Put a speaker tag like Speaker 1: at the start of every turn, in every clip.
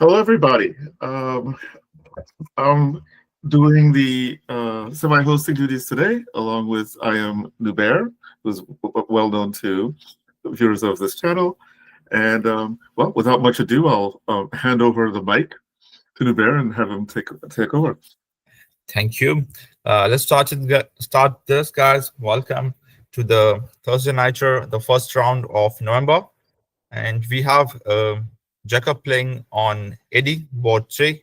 Speaker 1: Hello, everybody. I'm doing the semi-hosting duties today, along with I am Nubair, who's well known to viewers of this channel. And well, without much ado, I'll hand over the mic to Nubair and have him take over.
Speaker 2: Thank you. Let's start this, guys. Welcome to the Thursday Nighter, the first round of November. And we have Jacob playing on Eddie, board 3.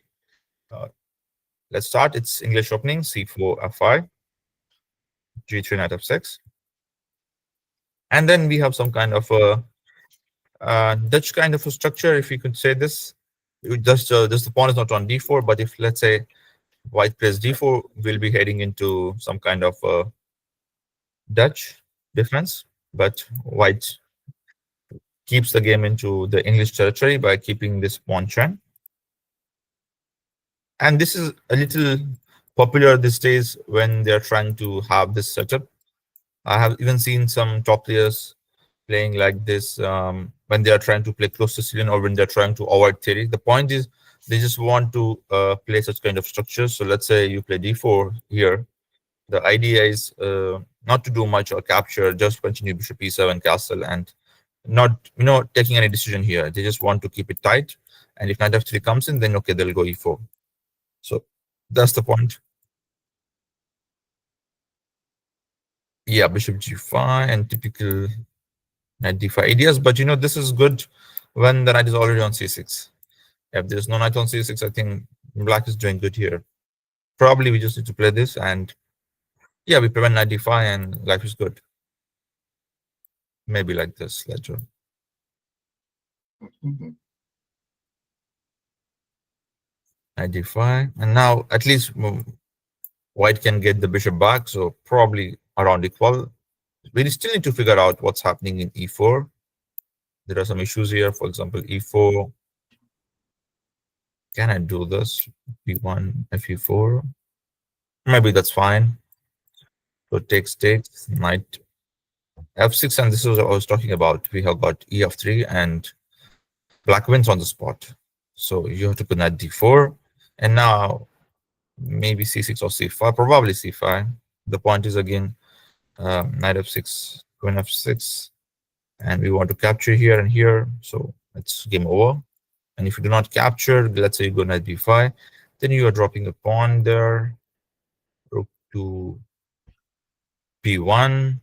Speaker 2: Let's start. It's English opening, C4, F5, G3, knight F6. And then we have some kind of a Dutch kind of a structure, if you could say this. Just the pawn is not on D4, but if, let's say, white plays D4, we'll be heading into some kind of Dutch defense, but white keeps the game into the English territory by keeping this pawn chain. And this is a little popular these days when they're trying to have this setup. I have even seen some top players playing like this when they are trying to play close to Sicilian or when they're trying to avoid theory. The point is they just want to play such kind of structures. So let's say you play D4 here. The idea is not to do much or capture, just continue bishop E7 castle and not taking any decision here. They just want to keep it tight. And if knight F3 comes in, then okay, they'll go E4. So that's the point. Yeah, bishop G5 and typical knight D5 ideas. But this is good when the knight is already on C6. If there's no knight on C6, I think black is doing good here. Probably we just need to play this and yeah, we prevent knight D5 and life is good. Maybe like this later. Knight D5, and now at least white can get the bishop back, so probably around equal. We still need to figure out what's happening in E4. There are some issues here. For example, E4. Can I do this? B1, Fe4. Maybe that's fine. So takes, knight F6, and this is what I was talking about. We have got E3 and black wins on the spot. So you have to put knight D4, and now maybe C6 or C5, probably C5. The point is again, knight F6, queen F6, and we want to capture here and here. So it's game over. And if you do not capture, let's say you go knight B5, then you are dropping a pawn there. Rook to P1,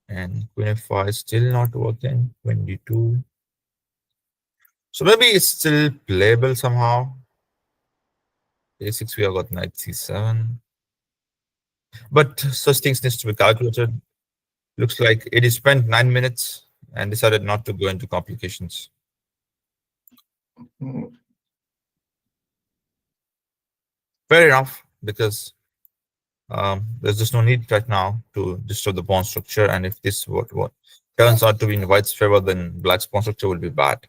Speaker 2: and queen F5 still not working. Queen D2. So maybe it's still playable somehow. A6, we have got knight C7. But such things needs to be calculated. Looks like it is spent 9 minutes and decided not to go into complications. Fair enough, because there's just no need right now to disturb the pawn structure. And if this what turns out to be in white's favor, then black's pawn structure will be bad.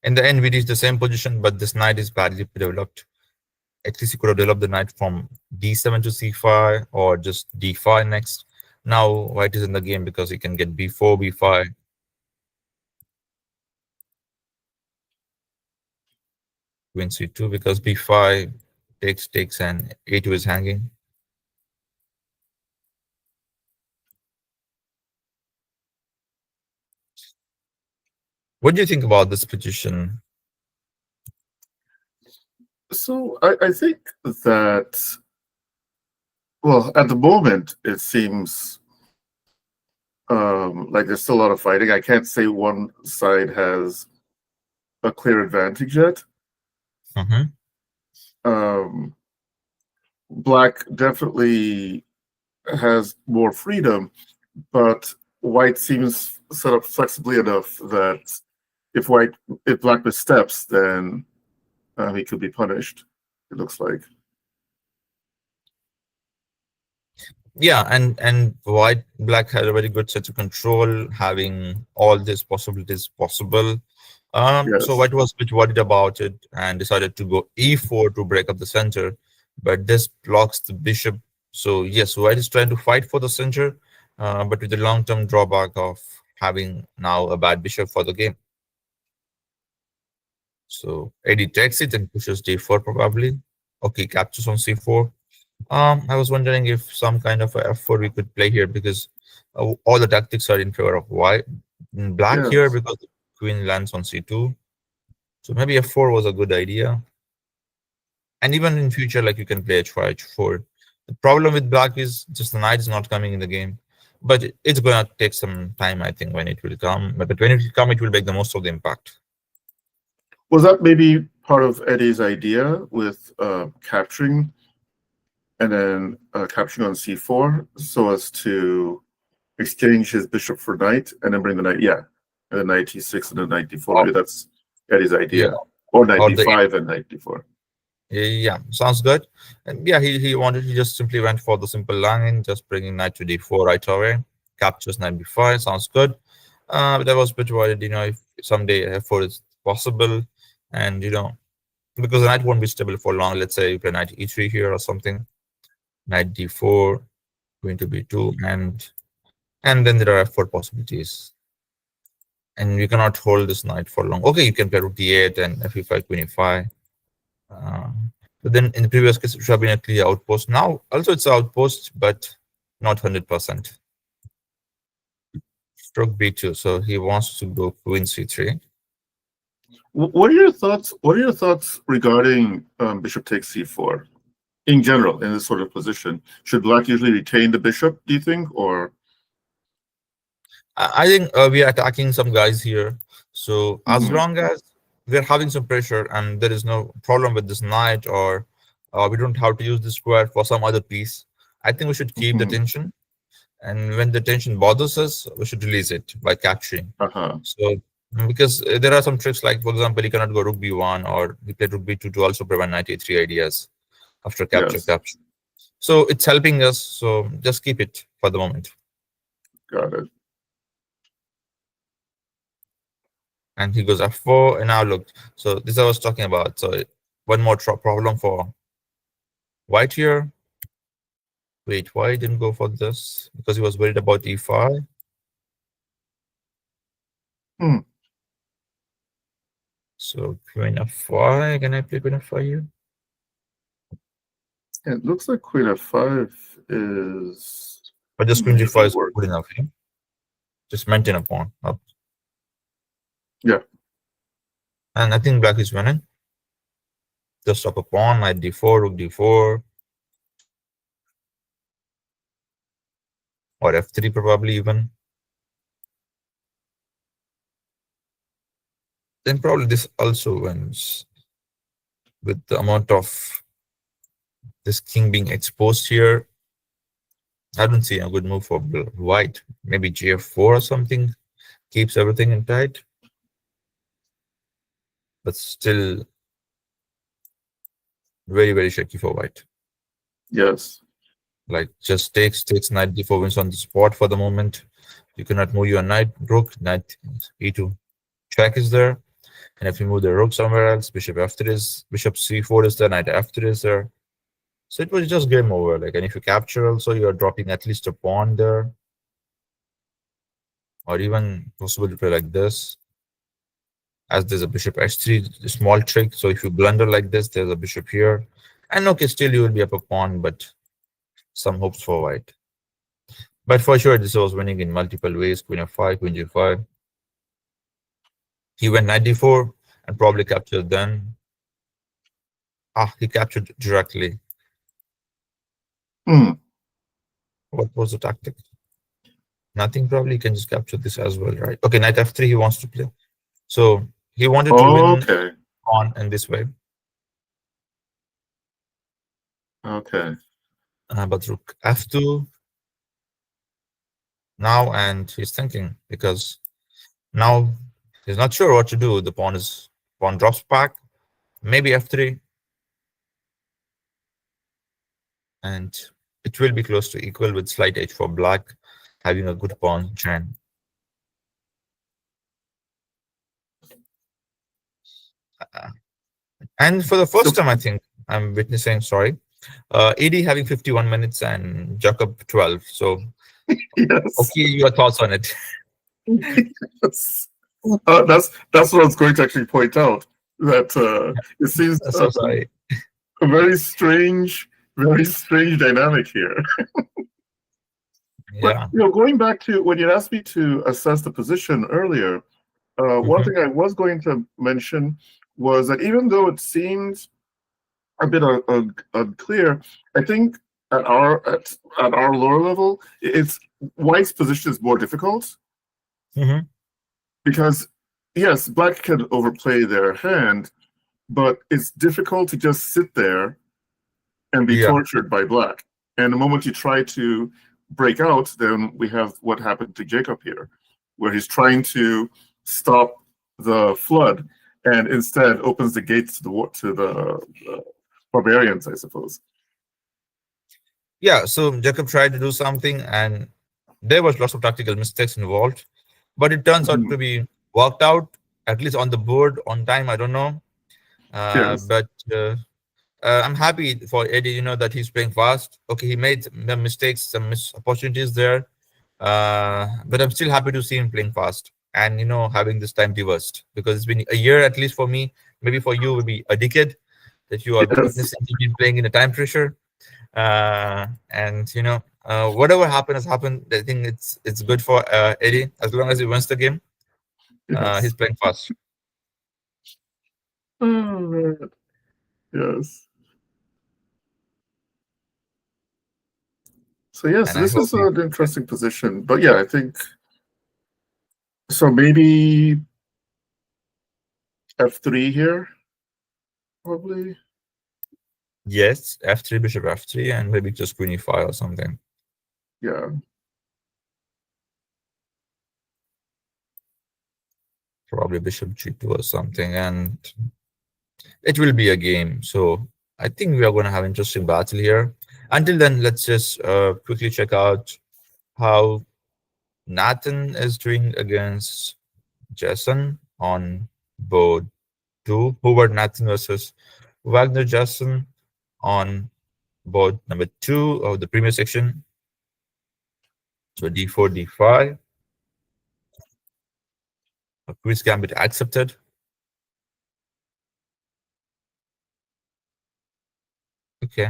Speaker 2: In the end, we reach the same position, but this knight is badly developed. At least you could have developed the knight from D7 to C5 or just D5 next. Now white is in the game because he can get B4, B5. Queen C2 because B5 takes and A2 is hanging. What do you think about this position?
Speaker 1: So I think that, well, at the moment, it seems like there's still a lot of fighting. I can't say one side has a clear advantage yet. Black definitely has more freedom, but white seems set up flexibly enough that if black missteps, then he could be punished, it looks like.
Speaker 2: Yeah, and black had a very good sense of control, having all these possibilities possible.
Speaker 1: Yes.
Speaker 2: So white was a bit worried about it and decided to go E4 to break up the center, but this blocks the bishop. So yes, white is trying to fight for the center, but with the long-term drawback of having now a bad bishop for the game. So AD takes it and pushes d4 probably. Okay, captures on c4. I was wondering if some kind of a f4 we could play here, because all the tactics are in favor of white, black here,
Speaker 1: Yes.
Speaker 2: because the queen lands on c2. So maybe f4 was a good idea. And even in future, like you can play h5, h4. The problem with black is just the knight is not coming in the game. But it's going to take some time, I think, when it will come. But when it will come, it will make the most of the impact.
Speaker 1: Was that maybe part of Eddie's idea with capturing and then capturing on c4 so as to exchange his bishop for knight and then bring the knight, yeah, and then knight e6 and then knight d4.
Speaker 2: Or,
Speaker 1: Maybe that's Eddie's
Speaker 2: yeah,
Speaker 1: idea. Or knight
Speaker 2: or the
Speaker 1: d5 and knight d4.
Speaker 2: yeah, sounds good. And yeah, he just simply went for the simple line, just bringing knight to d4 right away. Captures knight b5, sounds good. But I was a bit worried, if someday f4 is possible, and because the knight won't be stable for long. Let's say you play knight e3 here or something, knight d4, queen to b2, and then there are f4 possibilities, and you cannot hold this knight for long. Okay, you can play rook d8 and f5, queen e5. But then in the previous case, it should have been a clear outpost. Now, also it's an outpost, but not 100%. Stroke b2, so he wants to go queen c3.
Speaker 1: What are your thoughts? What are your thoughts regarding bishop takes c4 in general in this sort of position? Should black usually retain the bishop, do you think, or?
Speaker 2: I think we are attacking some guys here. So as long as we're having some pressure and there is no problem with this knight, or we don't have to use this square for some other piece, I think we should keep the tension. And when the tension bothers us, we should release it by capturing. So because there are some tricks, like for example, you cannot go rook b1 or you play rook b2 to also prevent knight a3 ideas after capture. So it's helping us. So just keep it for the moment.
Speaker 1: Got it.
Speaker 2: And he goes f4, and now look. So this I was talking about. So one more problem for white here. Wait, why didn't go for this? Because he was worried about e5. So queen f5. Can I play queen f5 here?
Speaker 1: It looks like queen f5 is.
Speaker 2: But just queen g5 is good enough. Yeah? Just maintain a pawn up.
Speaker 1: Yeah.
Speaker 2: And I think black is winning. Just stop a pawn, knight d4, rook d4. Or f3 probably even. Then probably this also wins with the amount of this king being exposed here. I don't see a good move for white. Maybe gf4 or something keeps everything in tight. But still very, very shaky for white.
Speaker 1: Yes.
Speaker 2: Like just takes knight d4, wins on the spot for the moment. You cannot move your knight, rook, knight e2. Check is there. And if you move the rook somewhere else, bishop f3 is, bishop c4 is there, knight f3 is there. So it was just game over. Like, and if you capture also, you're dropping at least a pawn there. Or even possible to play like this. As there's a bishop h3, small trick. So if you blunder like this, there's a bishop here. And okay, still you will be up a pawn, but some hopes for white. But for sure, this was winning in multiple ways. Queen f5, queen g5. He went knight d4 and probably captured then. He captured directly. What was the tactic? Nothing, probably. You can just capture this as well, right? Okay, knight f3 he wants to play. So he wanted to win pawn in this way.
Speaker 1: Okay.
Speaker 2: But rook f2 now, and he's thinking, because now he's not sure what to do. The pawn drops back, maybe f3, and it will be close to equal with slight edge for black, having a good pawn chain. And for the first time, I think I'm witnessing, AD having 51 minutes and Jacob 12. So
Speaker 1: Yes.
Speaker 2: Okay, your thoughts on it.
Speaker 1: Yes. That's what I was going to actually point out. That it seems
Speaker 2: So sorry.
Speaker 1: a very strange dynamic here. But
Speaker 2: Yeah.
Speaker 1: going back to when you asked me to assess the position earlier, one
Speaker 2: Hmm.
Speaker 1: thing I was going to mention was that even though it seemed a bit unclear, I think at our lower level, it's White's position is more difficult
Speaker 2: Hmm.
Speaker 1: because yes, Black can overplay their hand, but it's difficult to just sit there and be
Speaker 2: Yeah.
Speaker 1: tortured by Black. And the moment you try to break out, then we have what happened to Jacob here, where he's trying to stop the flood and instead opens the gates to the barbarians, I suppose.
Speaker 2: Yeah. So Jacob tried to do something, and there was lots of tactical mistakes involved, but it turns out
Speaker 1: Mhm.
Speaker 2: to be worked out, at least on the board on time. I don't know,
Speaker 1: Yes,
Speaker 2: but I'm happy for Eddie. That he's playing fast. Okay, he made the mistakes, some missed opportunities there, but I'm still happy to see him playing fast and having this time reversed, because it's been a year at least for me. Maybe for you, will be a decade that you are
Speaker 1: yes,
Speaker 2: witnessing him playing in a time pressure. And whatever happened has happened. I think it's good for Eddie as long as he wins the game. He's
Speaker 1: yes.
Speaker 2: playing fast,
Speaker 1: Oh, yes. So yes,
Speaker 2: and I
Speaker 1: this
Speaker 2: hope
Speaker 1: is
Speaker 2: he.
Speaker 1: an interesting position. But yeah, I think so. Maybe F3 here, probably.
Speaker 2: Yes, f3, bishop f3, and maybe just queen e5 or something.
Speaker 1: Yeah,
Speaker 2: Probably bishop g2 or something, and it will be a game. So I think we are going to have interesting battle here. Until then, let's just quickly check out how Nathan is doing against Jason on board 2. Hubert Nathan versus Wagner Jason on board number 2 of the premier section. So d4, d5. A quiz gambit accepted. Okay,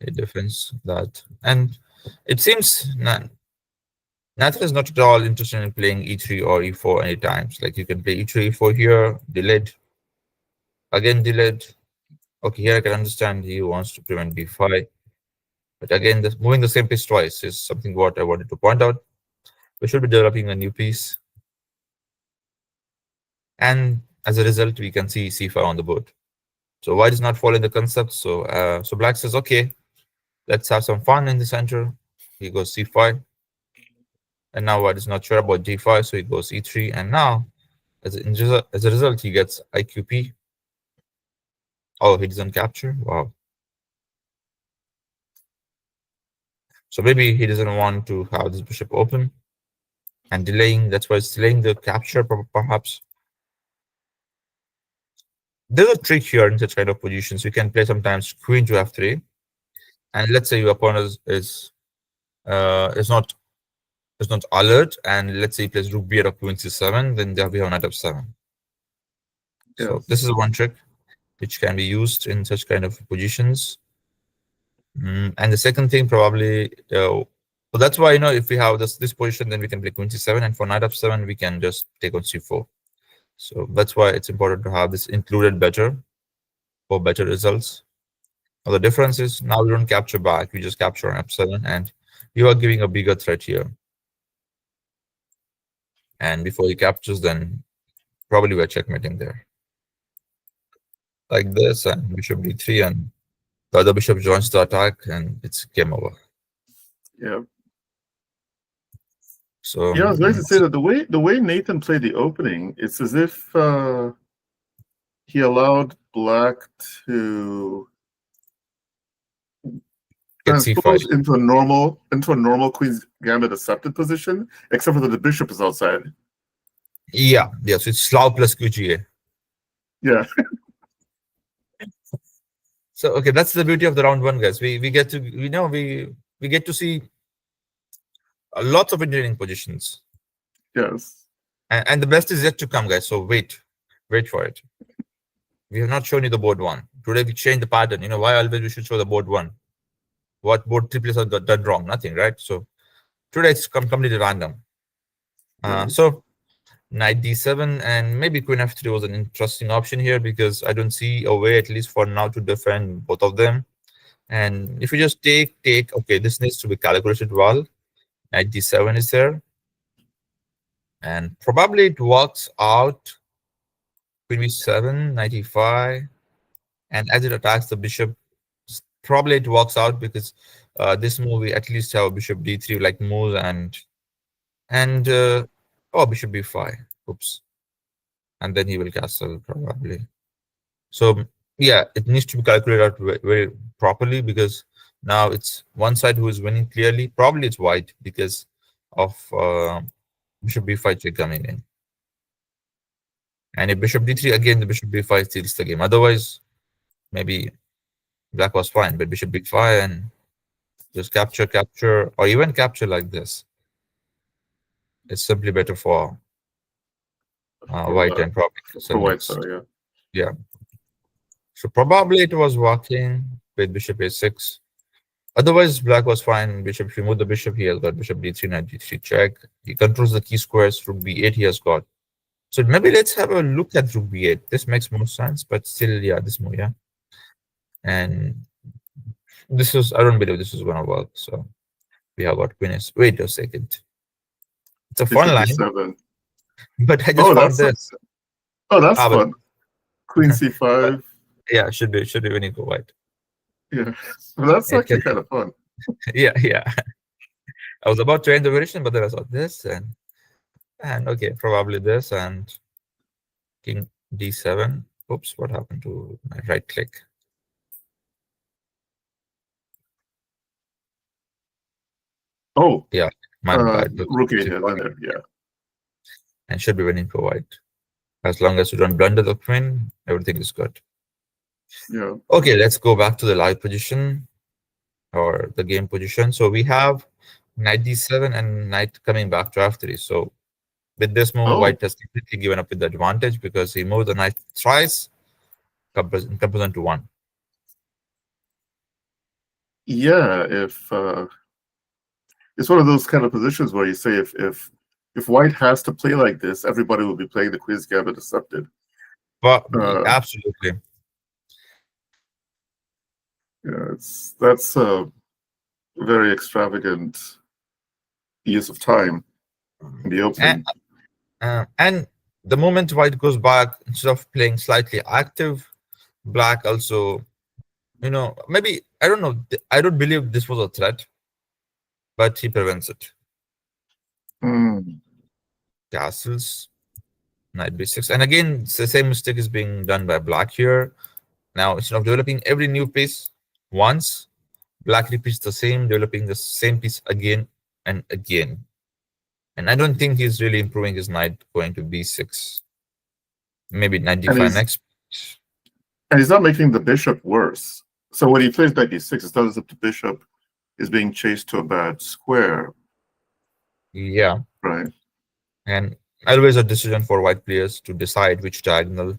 Speaker 2: it defends that. And it seems Nathan is not at all interested in playing e3 or e4 any times. Like you can play e3, e4 here, delayed, again delayed. Okay, here I can understand he wants to prevent b5. But again, moving the same piece twice is something what I wanted to point out. We should be developing a new piece. And as a result, we can see c5 on the board. So white is not following the concept. So black says, okay, let's have some fun in the center. He goes c5. And now white is not sure about d5, so he goes e3. And now, as a result, he gets IQP. Oh, he doesn't capture? Wow. So maybe he doesn't want to have this bishop open and delaying. That's why it's delaying the capture, perhaps. There's a trick here in such kind of positions. You can play sometimes queen to f3. And let's say your opponent is not alert, and let's say he plays rook b or queen c7, then there we have knight f7. So
Speaker 1: yes,
Speaker 2: this is one trick which can be used in such kind of positions. And the second thing probably, so that's why if we have this position, then we can play queen c7, and for knight f7 we can just take on c4. So that's why it's important to have this included better for better results. Now the difference is now we don't capture back, we just capture on f7, and you are giving a bigger threat here. And before he captures, then probably we're checkmating there. Like this, and bishop d3, and the other bishop joins the attack, and it's game over.
Speaker 1: yeah.
Speaker 2: So
Speaker 1: Yeah, I was going to say that the way Nathan played the opening, it's as if he allowed Black to
Speaker 2: get c5.
Speaker 1: transpose into a normal Queen's Gambit accepted position, except for that the bishop is outside.
Speaker 2: Yeah, so it's Slav plus QGA.
Speaker 1: Yeah,
Speaker 2: So okay, that's the beauty of the round one, guys. We get to we get to see lots of engineering positions.
Speaker 1: Yes.
Speaker 2: And the best is yet to come, guys. So wait for it. We have not shown you the board one. Today we changed the pattern. Why always we should show the board one? What board triples have got done wrong? Nothing, right? So today it's completely random. So knight d7 and maybe queen f3 was an interesting option here because I don't see a way, at least for now, to defend both of them. And if you just take, okay, this needs to be calculated well. Knight d7 is there. And probably it works out. Queen b7, knight e5. And as it attacks the bishop, probably it works out because this move we at least have bishop d3 like moves and oh, bishop b5. Oops. And then he will castle probably. So yeah, it needs to be calculated out very properly because now it's one side who is winning clearly. Probably it's white because of bishop b5 check coming in. And if bishop d3 again, the bishop b5 steals the game. Otherwise, maybe black was fine, but bishop b5 and just capture, or even capture like this. It's simply better for white and probably
Speaker 1: for white, so
Speaker 2: yeah. So probably it was working with bishop a6. Otherwise, black was fine. Bishop remove the bishop. He has got bishop d3, knight d3 check. He controls the key squares. Rook b8 he has got. So maybe let's have a look at rook b8. This makes more sense, but still, yeah, this move, yeah. And this is, I don't believe this is gonna work. So we have got queen s. Wait a second. It's a fun line. But I just found this.
Speaker 1: Oh, that's fun. Queen c5.
Speaker 2: Yeah, should be winning for white.
Speaker 1: Yeah, well, that's actually kind of fun.
Speaker 2: Yeah. I was about to end the variation, but then I saw this and okay, probably this and king d7. Oops, what happened to my right click?
Speaker 1: Oh,
Speaker 2: yeah, my bad.
Speaker 1: Rook a8, yeah.
Speaker 2: And should be winning for white. As long as you don't blunder the queen, everything is good.
Speaker 1: Yeah.
Speaker 2: Okay, let's go back to the live position or the game position. So we have knight d7 and knight coming back to f3. So with this move, white has completely given up with the advantage because he moved the knight thrice, comparison to 1.
Speaker 1: Yeah, if it's one of those kind of positions where you say if white has to play like this, everybody will be playing the quiz gambit accepted.
Speaker 2: But absolutely.
Speaker 1: Yeah, that's a very extravagant use of time in the opening.
Speaker 2: And the moment white goes back, instead of playing slightly active, black also, maybe, I don't know, I don't believe this was a threat, but he prevents it. Castles, knight b6. And again, the same mistake is being done by black here. Now, instead of developing every new piece once, black repeats developing the same piece again and again. And I don't think he's really improving his knight going to b6. Maybe knight d5 next.
Speaker 1: And he's not making the bishop worse. So when he plays knight d6, it's not as if the bishop is being chased to a bad square.
Speaker 2: Yeah.
Speaker 1: Right.
Speaker 2: And always a decision for white players to decide which diagonal.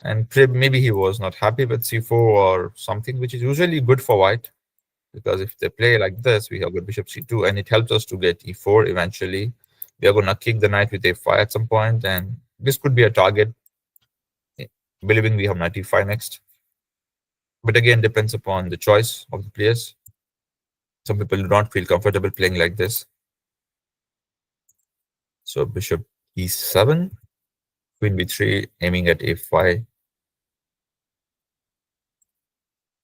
Speaker 2: And maybe he was not happy with c4 or something, which is usually good for white. Because if they play like this, we have got bishop c2, and it helps us to get e4 eventually. We are going to kick the knight with a5 at some point, and this could be a target, believing we have knight e5 next. But again, depends upon the choice of the players. Some people do not feel comfortable playing like this. So bishop e7, queen b3, aiming at a5.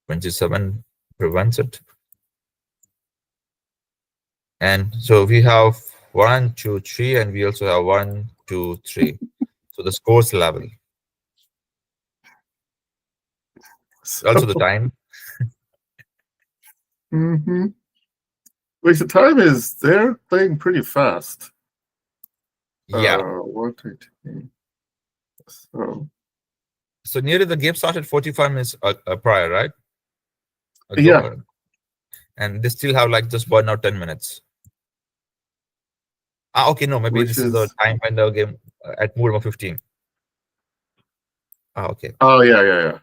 Speaker 2: Queen g7 prevents it. And so we have 1, 2, 3, and we also have 1, 2, 3. So the scores level. Also the time.
Speaker 1: Wait, the time is, they're playing pretty fast.
Speaker 2: Yeah. So nearly the game started 45 minutes prior, right?
Speaker 1: Yeah.
Speaker 2: And they still have like just 1 or 10 minutes. Okay, no, maybe
Speaker 1: which
Speaker 2: this is the
Speaker 1: is
Speaker 2: time when the game at move number 15. Okay.
Speaker 1: oh yeah.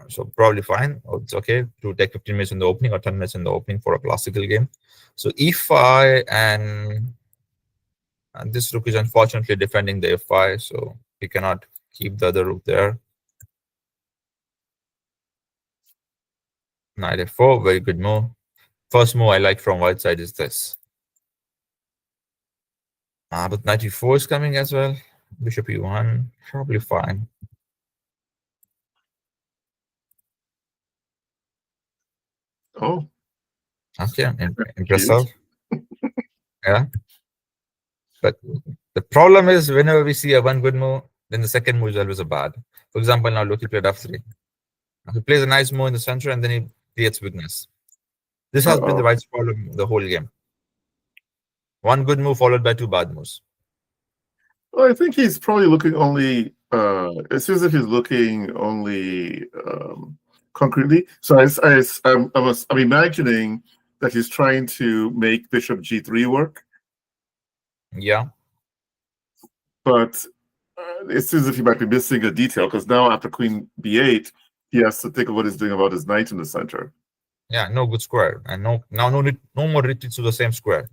Speaker 2: So probably fine. Oh, it's okay to take 15 minutes in the opening or 10 minutes in the opening for a classical game. So e5 and this rook is unfortunately defending the f5, so he cannot keep the other rook there. Knight f4, very good move. First move I like from white side is this. But knight e4 is coming as well. Bishop e1, probably fine.
Speaker 1: oh
Speaker 2: Okay,
Speaker 1: cute.
Speaker 2: impressive. Yeah. But the problem is whenever we see a one good move, then the second move is always a bad. For example, now look, he played f3. He plays a nice move in the center and then he creates weakness. This has been the
Speaker 1: Uh-oh.
Speaker 2: white's problem the whole game. One good move followed by two bad moves.
Speaker 1: Well, I think he's probably looking only. It seems that he's looking only concretely. So I'm imagining that he's trying to make Bishop G3 work,
Speaker 2: Yeah.
Speaker 1: but it seems that he might be missing a detail because now after Queen B8, he has to think of what he's doing about his knight in the center.
Speaker 2: Yeah, no good square. And no more retreats to the same square.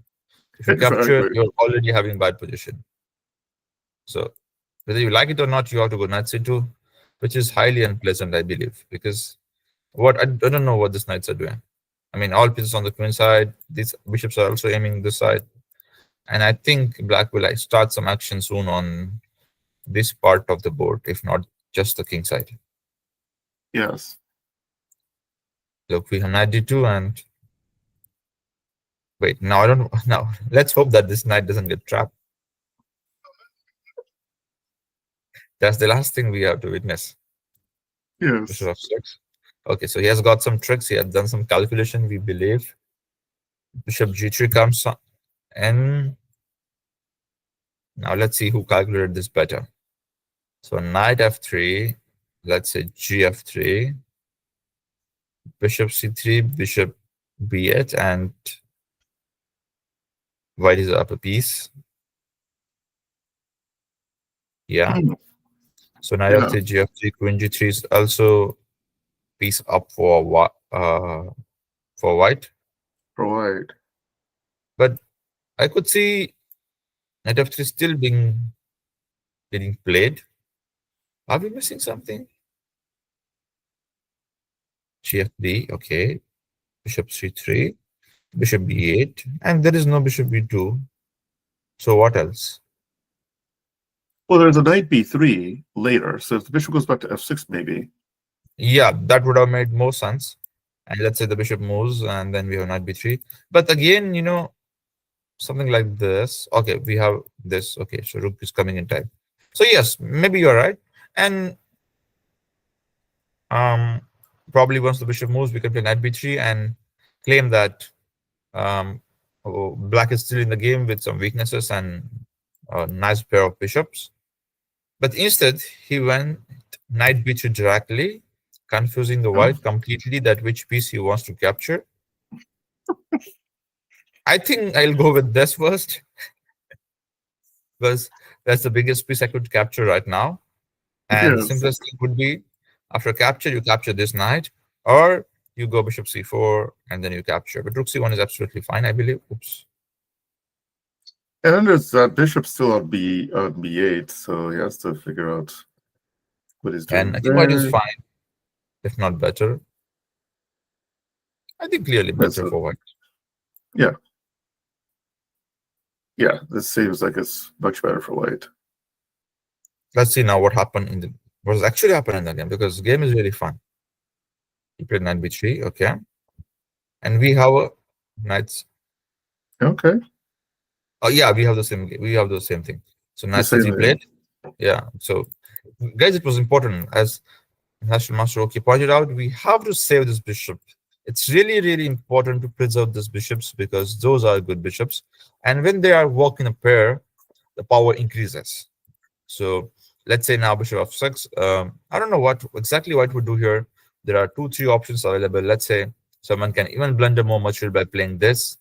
Speaker 2: If you capture,
Speaker 1: Exactly.
Speaker 2: you're already having bad position. So whether you like it or not, you have to go knight c2, which is highly unpleasant, I believe, because I don't know what these knights are doing. I mean, all pieces on the queen side, these bishops are also aiming this side. And I think black will start some action soon on this part of the board, if not just the king side.
Speaker 1: Yes.
Speaker 2: Look, we have knight d2 and wait, now I don't now let's hope that this knight doesn't get trapped. That's the last thing we have to witness.
Speaker 1: Yes.
Speaker 2: Bishop of 6. Okay, so he has got some tricks. He has done some calculation, we believe. Bishop g3 comes on, and now let's see who calculated this better. So knight f3, let's say gf3, bishop c3, bishop b8, and white is up a piece. Yeah. So knight f3, gf3, queen g3 is also piece up for white. For white. But I could see knight f3 still getting played. Are we missing something? gfd, okay. Bishop c3, bishop b8, and there is no bishop b2. So what else?
Speaker 1: Well, there's a knight b3 later, so if the bishop goes back to f6, maybe.
Speaker 2: Yeah, that would have made more sense. And let's say the bishop moves, and then we have knight b3. But again, something like this. Okay, we have this. Okay, so rook is coming in time. So yes, maybe you're right. And probably once the bishop moves, we can play knight b3 and claim that black is still in the game with some weaknesses and a nice pair of bishops. But instead, he went knight b3 directly, confusing the white completely that which piece he wants to capture. I think I'll go with this first because that's the biggest piece I could capture right now. And the simplest thing would be after capture, you capture this knight, or you go bishop c4 and then you capture. But rook c1 is absolutely fine, I believe. Oops.
Speaker 1: And then there's that bishop still on b8, so he has to figure out what he's doing.
Speaker 2: And I think white is fine, if not better. I think clearly better for white.
Speaker 1: Yeah. Yeah, this seems like it's much better for white.
Speaker 2: Let's see now what happened what actually happened in the game, because the game is really fun. He played knight b3, okay. And we have a knights.
Speaker 1: Okay.
Speaker 2: Oh yeah, we have the same game. We have the same thing. So knight c3 played. Yeah. So guys, it was important, as National Master Oki pointed out, we have to save this bishop. It's really, really important to preserve these bishops because those are good bishops. And when they are working a pair, the power increases. So let's say now bishop f6. I don't know what exactly white would do here. There are 2-3 options available. Let's say someone can even blunder more material by playing this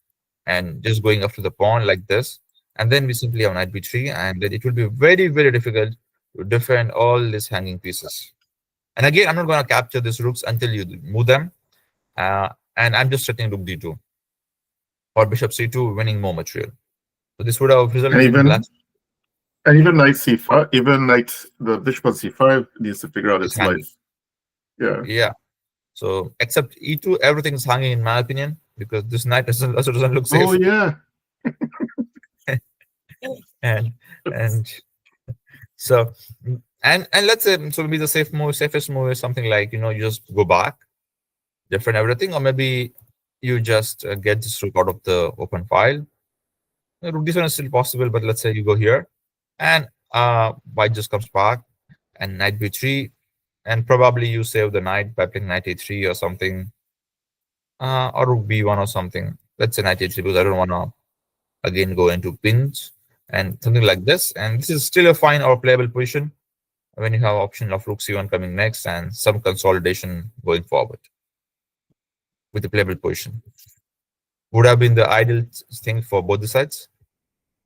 Speaker 2: and just going after the pawn like this. And then we simply have knight b3, and then it will be very, very difficult to defend all these hanging pieces. And again, I'm not going to capture these rooks until you move them. And I'm just threatening rook d2 or bishop c2, winning more material. So this would have
Speaker 1: And
Speaker 2: resulted in black
Speaker 1: even knight c5, even the bishop on c5 needs to figure out
Speaker 2: is
Speaker 1: its
Speaker 2: hanging.
Speaker 1: life. Yeah.
Speaker 2: Yeah. So except e2, everything is hanging in my opinion, because this knight also doesn't look safe.
Speaker 1: Oh yeah.
Speaker 2: and so and let's say, so maybe the safest move is something like, you just go back, defend everything, or maybe you just get this rook out of the open file. Rook d7 is still possible, but let's say you go here, and white just comes back, and knight b3, and probably you save the knight by playing knight a3 or something, or rook b1 or something. Let's say knight a3, because I don't want to again go into pins and something like this. And this is still a fine or playable position when you have option of rook c1 coming next and some consolidation going forward with the playable position. Would have been the ideal thing for both the sides,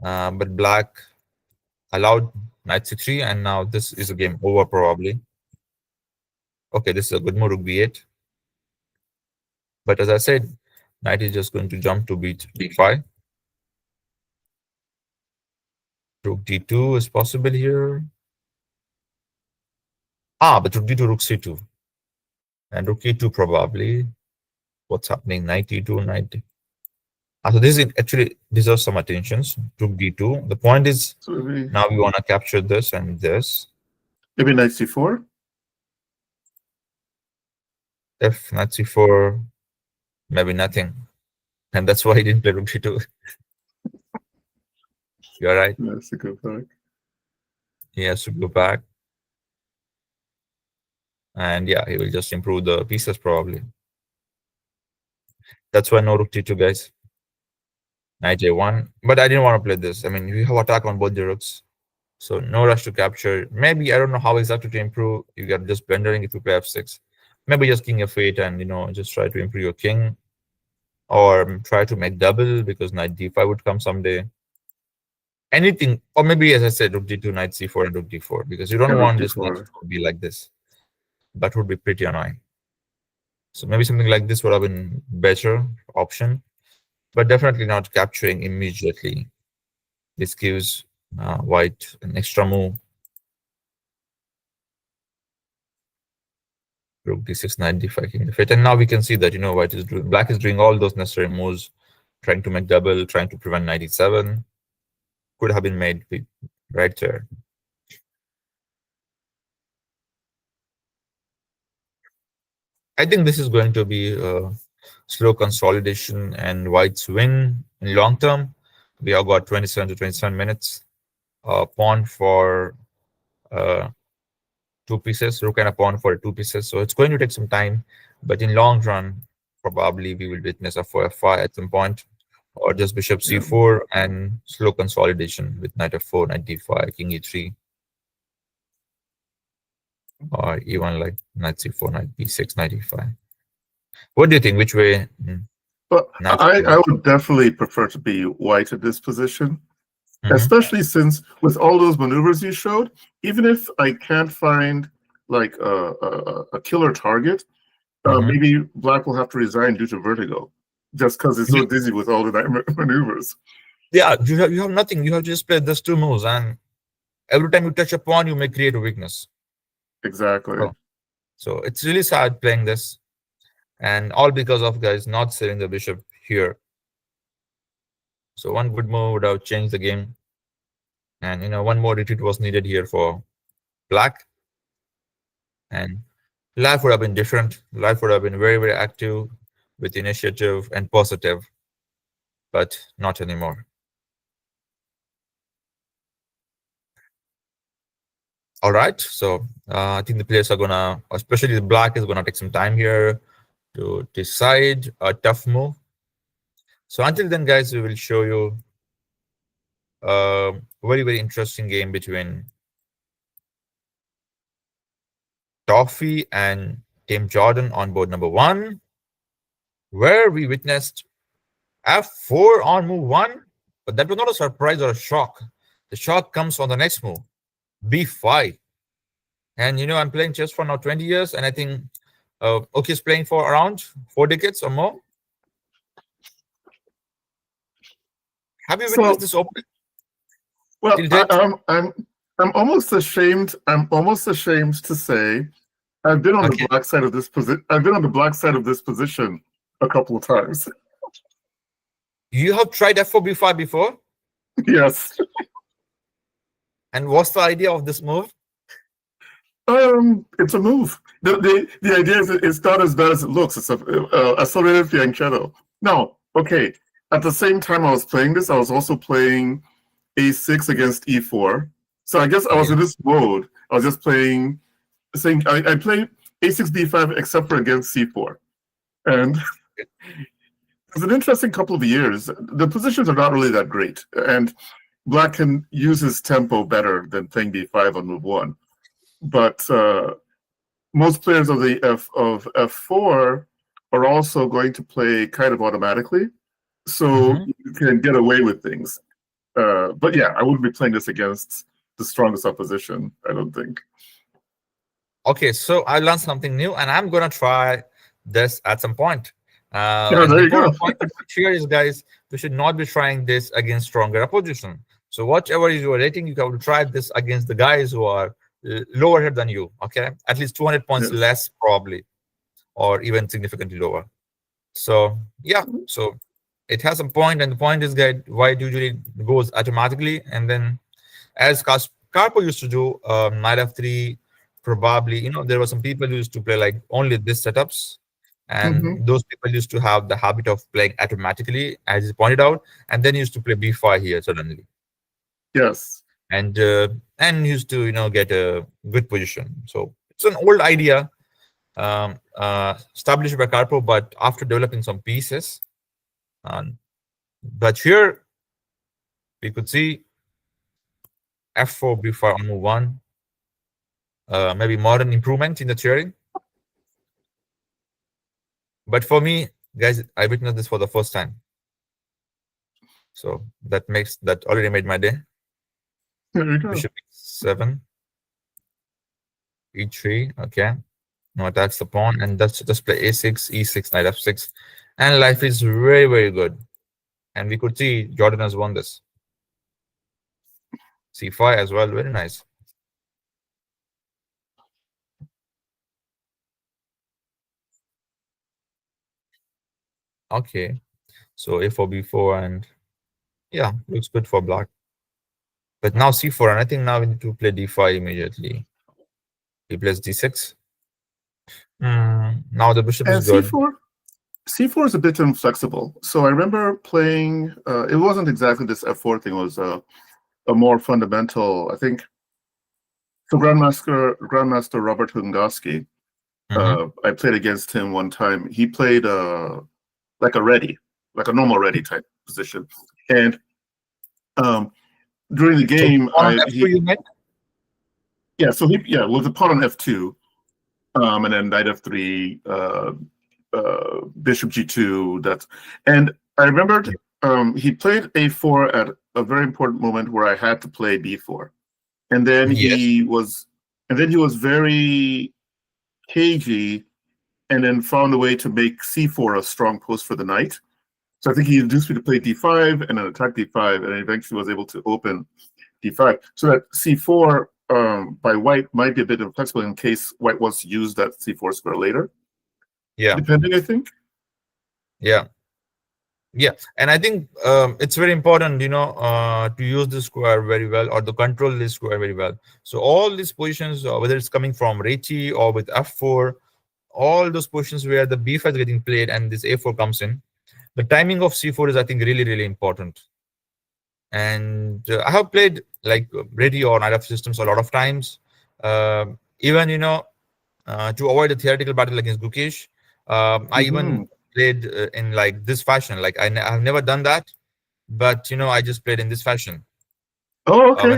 Speaker 2: but black allowed knight c3, and now this is a game over probably. Okay, this is a good move, rook b8. But as I said, knight is just going to jump to b5. Rook d2 is possible here. But rook d2, rook c2. And rook e2 probably. What's happening? Knight e2, knight. So this actually deserves some attention. Rook d2. The point is,
Speaker 1: So maybe,
Speaker 2: now we want to capture this and this.
Speaker 1: maybe knight c4.
Speaker 2: If knight c4, maybe nothing. And that's why he didn't play rook d2. You're right.
Speaker 1: That's a good back.
Speaker 2: He has to go back. And yeah, he will just improve the pieces probably. That's why no rook d2, guys. Knight a1. But I didn't want to play this. I mean, we have attack on both the rooks. So no rush to capture. Maybe, I don't know how exactly to improve. You get just blendering if you play f6. Maybe just king f8 and, just try to improve your king. Or try to make double, because knight d5 would come someday. Anything. Or maybe, as I said, rook d2, knight c4, and rook d4. Because you don't want this knight to be like this. That would be pretty annoying. So maybe something like this would have been better option. But definitely not capturing immediately. This gives white an extra move. Rook d6, knight d5, king d5. And now we can see that, white is doing, black is doing all those necessary moves, trying to make double, trying to prevent knight e7. Could have been made right there. I think this is going to be a slow consolidation and white's win in long term. We have got 27 to 27 minutes. Pawn for 2 pieces, rook and a pawn for 2 pieces. So it's going to take some time, but in long run, probably we will witness a 4f5 at some point, or just bishop c4 and slow consolidation with knight f4, knight d5, king e3, or even like knight c4, knight b6, knight e5. What do you think? Which way?
Speaker 1: But I would definitely prefer to be white at this position, especially since with all those maneuvers you showed, even if I can't find like a killer target, maybe black will have to resign due to vertigo, just because it's so dizzy with all the maneuvers.
Speaker 2: Yeah, you have nothing. You have just played those 2 moves, and every time you touch a pawn, you may create a weakness.
Speaker 1: Exactly.
Speaker 2: So it's really sad playing this, and all because of guys not saving the bishop here. So one good move would have changed the game, and one more retreat was needed here for black, and life would have been different. Life would have been very, very active with initiative and positive, but not anymore. All right, so I think the players are gonna, especially the black, is gonna take some time here to decide a tough move. So until then, guys, we will show you a very, very interesting game between Toffee and Tim Jordan on board number 1, where we witnessed F4 on move 1, but that was not a surprise or a shock. The shock comes on the next move, B5. And I'm playing chess for now 20 years, and I think is playing for around 4 decades or more. Have you witnessed this open?
Speaker 1: Well, I'm almost ashamed. I'm almost ashamed to say I've been on the black side of this position. I've been on the black side of this position a couple of times.
Speaker 2: You have tried F4 B5 before?
Speaker 1: Yes.
Speaker 2: And what's the idea of this move?
Speaker 1: It's a move. The idea is it's not as bad as it looks. It's a accelerated fianchetto. Now, okay. At the same time I was playing this, I was also playing A6 against E4. So I guess I was in this mode. I was just playing, saying I played A6 B5 except for against C4, and it's an interesting couple of years. The positions are not really that great, and Black can use his tempo better than playing B5 on move 1. But most players of the F4 are also going to play kind of automatically, so you can get away with things. But yeah, I wouldn't be playing this against the strongest opposition, I don't think.
Speaker 2: Okay, so I learned something new, and I'm gonna try this at some point.
Speaker 1: There you go.
Speaker 2: Point here is, guys, we should not be trying this against stronger opposition. So whatever is your rating, you have to try this against the guys who are lower here than you. Okay, at least 200 points less probably, or even significantly lower. So yeah, so it has a point, and the point is that white usually goes automatically, and then as Karpo used to do, knight f3, probably, there were some people who used to play like only this setups, and those people used to have the habit of playing automatically, as you pointed out, and then used to play b5 here suddenly.
Speaker 1: Yes.
Speaker 2: And used to get a good position. So it's an old idea established by Karpo, but after developing some pieces. But here we could see F4 B5 on move 1. Maybe modern improvement in the theory. But for me, guys, I witnessed this for the first time. So that already made my day. Bishop E7. E3, okay. No, that's the pawn, and that's just play A6, E6, knight F6. And life is very, very good. And we could see Jordan has won this. C5 as well, very nice. Okay, so A4, B4, and yeah, looks good for black. But now C4, and I think now we need to play D5 immediately. He plays D6. Now the bishop is good.
Speaker 1: C4 is a bit inflexible. So I remember playing, it wasn't exactly this F4 thing, it was a more fundamental, I think. So Grandmaster Robert Hungoski, I played against him one time. He played like a normal ready type position. And during the game, so with the pawn on F2, and then knight F3, bishop G2. And I remembered he played A4 at a very important moment where I had to play B4, and then he was very cagey, and then found a way to make C4 a strong post for the knight. So I think he induced me to play D5 and then attack D5, and eventually was able to open D5. So that C4 by white might be a bit inflexible in case white wants to use that C4 square later.
Speaker 2: Yeah.
Speaker 1: Depending, I think.
Speaker 2: Yeah. Yeah. And I think it's very important, to use the square very well, or to control this square very well. So all these positions, whether it's coming from Reti or with F4, all those positions where the B5 is getting played and this A4 comes in, the timing of C4 is, I think, really, really important. And I have played like Reti or Knight F systems a lot of times. Even, to avoid a theoretical battle against Gukesh, I even played in like this fashion. Like I have never done that, but I just played in this fashion.
Speaker 1: Oh, okay,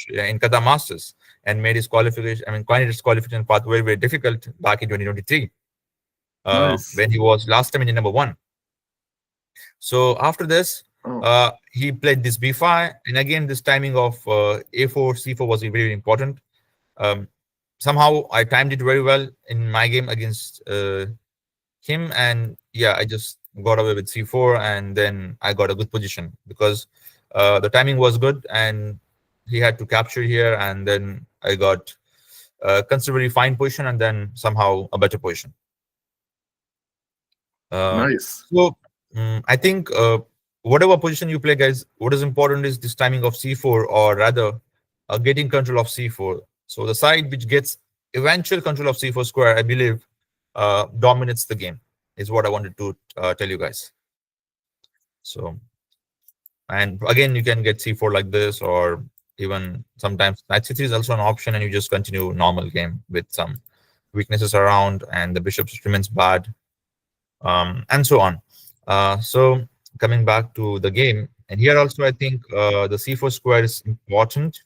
Speaker 2: in Qatar Masters, and made his qualification. I mean, his qualification path very, very difficult back in 2023,
Speaker 1: nice.
Speaker 2: when he was last time in number 1. So after this,
Speaker 1: Oh,
Speaker 2: he played this b5, and again this timing of a4 c4 was very important. Um, Somehow I timed it very well in my game against him, and yeah, I just got away with c4, and then I got a good position because the timing was good, and he had to capture here, and then I got a considerably fine position, and then somehow a better position. Uh,
Speaker 1: nice.
Speaker 2: so I think whatever position you play, guys, what is important is this timing of c4, or rather, getting control of c4. So the side which gets eventual control of c4 square, I believe, dominates the game. Is what I wanted to tell you guys. So, and again, you can get c4 like this, or even sometimes knight c3 is also an option, and you just continue normal game with some weaknesses around, and the bishop remains bad, and so on. So coming back to the game, and here also I think the c4 square is important.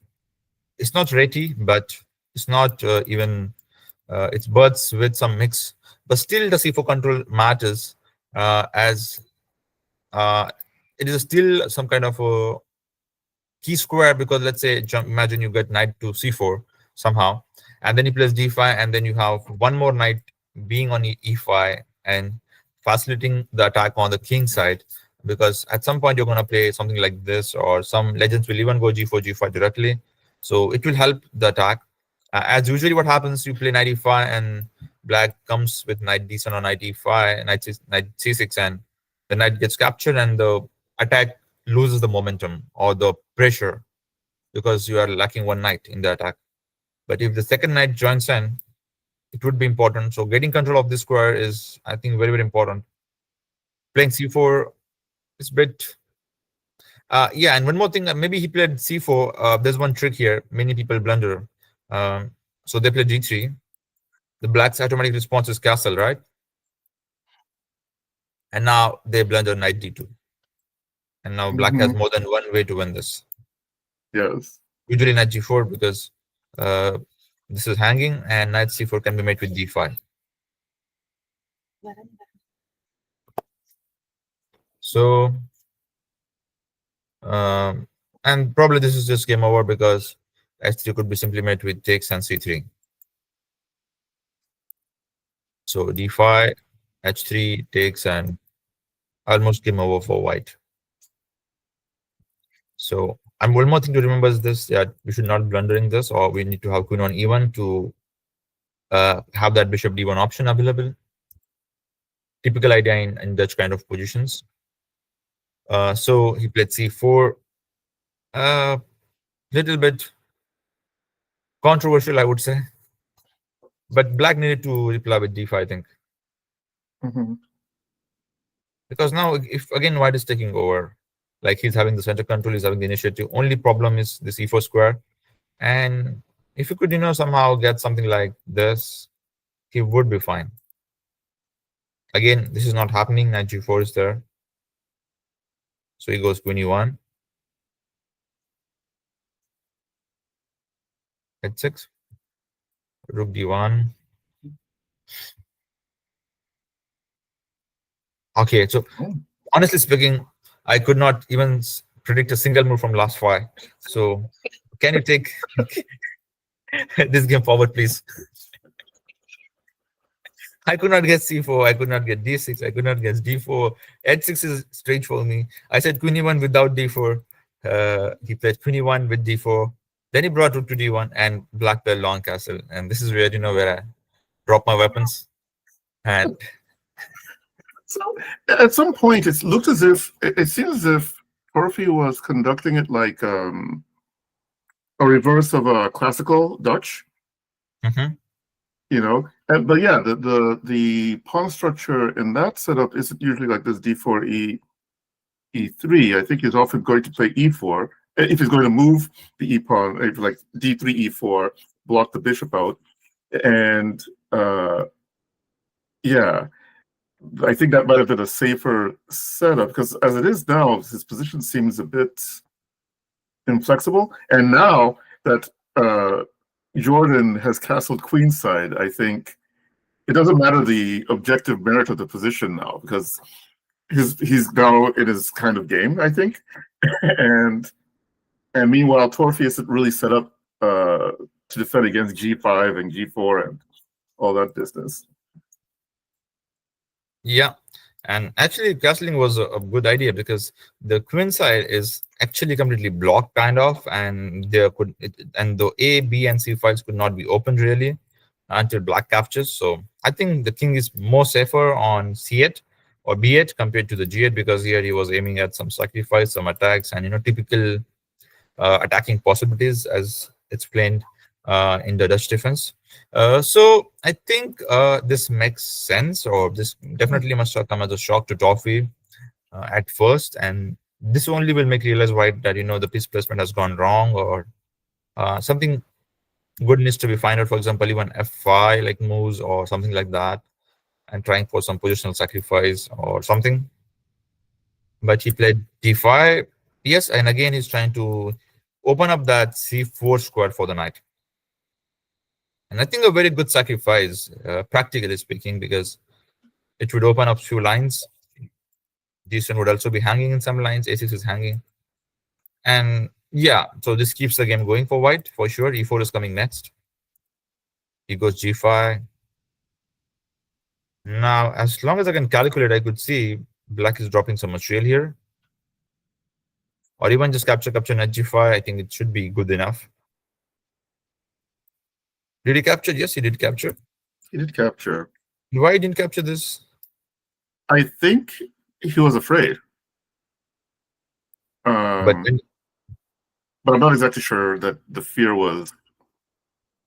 Speaker 2: It's not ready, but it's not even it's birds with some mix, but still the c4 control matters, as uh, it is still some kind of a key square, because let's say imagine you get knight to c4 somehow, and then he plays d5, and then you have one more knight being on e5 and facilitating the attack on the king side, because at some point you're going to play something like this, or some legends will even go g4 g5 directly, so it will help the attack. As usually what happens, you play knight e5, and black comes with knight d7 or knight e5, knight c6, and the knight gets captured, and the attack loses the momentum or the pressure, because you are lacking one knight in the attack. But if the second knight joins in, it would be important. So getting control of this square is, I think, very, very important. Playing c4 is a bit. Yeah, and one more thing, maybe he played c4. There's one trick here. Many people blunder. So they play g3. The black's automatic response is castle, right? And now they blunder knight d2. And now black has
Speaker 1: Hmm.
Speaker 2: more than one way to win this.
Speaker 1: Yes.
Speaker 2: Usually knight g4, because uh, this is hanging, and knight c4 can be made with d5. So, and probably this is just game over, because h3 could be simply made with takes and c3. So d5, h3 takes, and almost game over for white. So, and one more thing to remember is this: that we should not blundering this, or we need to have queen on e1 to have that bishop d1 option available. Typical idea in Dutch kind of positions. So he played c4. Little bit controversial, I would say, but black needed to reply with d5, I think,
Speaker 1: Hmm.
Speaker 2: because now if again white is taking over, like he's having the center control, he's having the initiative. Only problem is this e4 square, and if he could, somehow get something like this, he would be fine. Again, this is not happening. Knight g4 is there, so he goes queen e1, h6, rook d1. Okay, so
Speaker 1: Oh.
Speaker 2: honestly speaking, I could not even predict a single move from last five. So can you take this game forward, please? I could not get c4, I could not get d6, I could not get d4. h6 is strange for me. I said queen e1 without d4. He played queen e1 with d4. Then he brought rook to d1, and black played long castle. And this is where, where I drop my weapons. And
Speaker 1: So at some point, it looked as if it seems as if Torfi was conducting it like a reverse of a classical Dutch.
Speaker 2: mhm.
Speaker 1: But yeah, the pawn structure in that setup isn't usually like this d4 e3. I think he's often going to play e4 if he's going to move the e pawn, if like d3 e4, block the bishop out, and yeah, I think that might have been a safer setup, because as it is now, his position seems a bit inflexible, and now that Jordan has castled queenside, I think it doesn't matter the objective merit of the position now, because he's now in his kind of game, I think, and meanwhile Torfi isn't really set up to defend against G5 and G4 and all that business.
Speaker 2: Yeah, and actually castling was a good idea because the queen side is actually completely blocked kind of, and and the A, B, and C files could not be opened really until black captures. So I think the king is more safer on C8 or B8 compared to the G8, because here he was aiming at some sacrifice, some attacks, and typical attacking possibilities as explained in the Dutch defense. So I think this makes sense, or this definitely must have come as a shock to Toffee at first, and this only will make realize white that the piece placement has gone wrong, or something good needs to be found out. For example, even F5 like moves or something like that, and trying for some positional sacrifice or something. But he played D5, yes, and again he's trying to open up that C4 square for the knight. And I think a very good sacrifice, practically speaking, because it would open up few lines. D7 would also be hanging in some lines. A6 is hanging. And yeah, so this keeps the game going for white, for sure. E4 is coming next. He goes G5. Now, as long as I can calculate, I could see black is dropping some material here. Or even just capture knight G5. I think it should be good enough. Did he capture? Yes, he did capture.
Speaker 1: He did capture.
Speaker 2: Why didn't capture this?
Speaker 1: I think he was afraid.
Speaker 2: But
Speaker 1: I'm not exactly sure that the fear was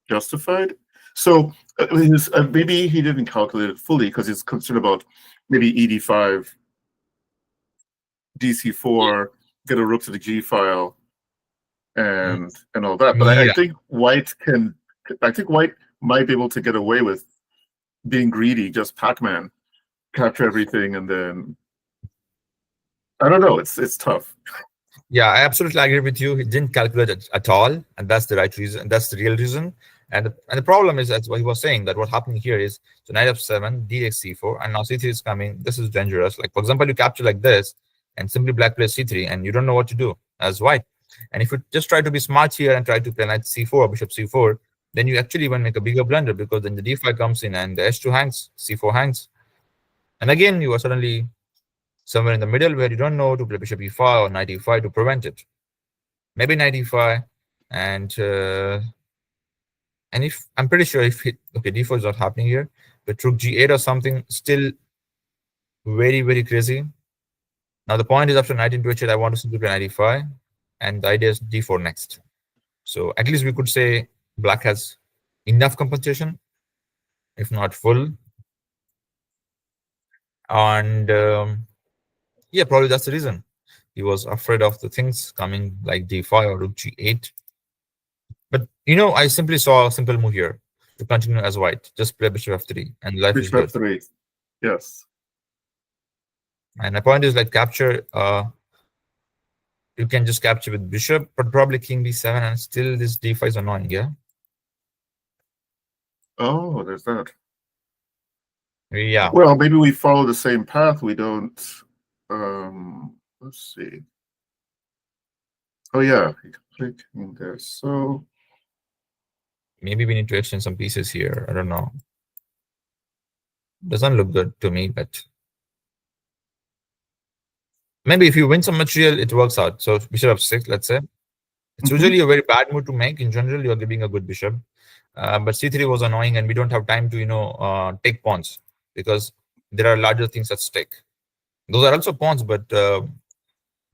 Speaker 1: justified. So maybe he didn't calculate it fully because he's concerned about maybe ED5, DC4, get a rook to the G file, and all that. But
Speaker 2: yeah.
Speaker 1: I think white might be able to get away with being greedy, just Pac-Man, capture everything, and then I don't know. It's tough.
Speaker 2: Yeah, I absolutely agree with you. He didn't calculate it at all, and that's the right reason. That's the real reason. And the problem is, that's what he was saying, that what happening here is, so knight f7, dx c4, and now c3 is coming. This is dangerous. Like, for example, you capture like this, and simply black plays c3, and you don't know what to do as white. And if you just try to be smart here and try to play knight c4 or bishop c4, then you actually even make a bigger blunder, because then the d5 comes in and the h2 hangs, c4 hangs. And again, you are suddenly somewhere in the middle where you don't know to play bishop e5 or knight e5 to prevent it. Maybe knight e5, and if I'm pretty sure if okay, d4 is not happening here, but rook g8 or something, still very, very crazy. Now the point is, after knight into h8, I want to simply play knight e5, and the idea is d4 next. So at least we could say black has enough compensation, if not full. And yeah, probably that's the reason. He was afraid of the things coming like d5 or rook g8. But I simply saw a simple move here to continue as white. Just play bishop f3 and life is good.
Speaker 1: Bishop f3, yes.
Speaker 2: And the point is, like, capture. You can just capture with bishop, but probably king b7, and still this d5 is annoying. Yeah.
Speaker 1: Oh, there's that.
Speaker 2: Yeah.
Speaker 1: Well, maybe we follow the same path. We don't. Let's see. Oh yeah, click in there. So
Speaker 2: maybe we need to exchange some pieces here. I don't know. Doesn't look good to me, but maybe if you win some material, it works out. So bishop f6, let's say. It's usually a very bad move to make. In general, you're giving a good bishop. But c3 was annoying, and we don't have time to, take pawns, because there are larger things at stake. Those are also pawns, but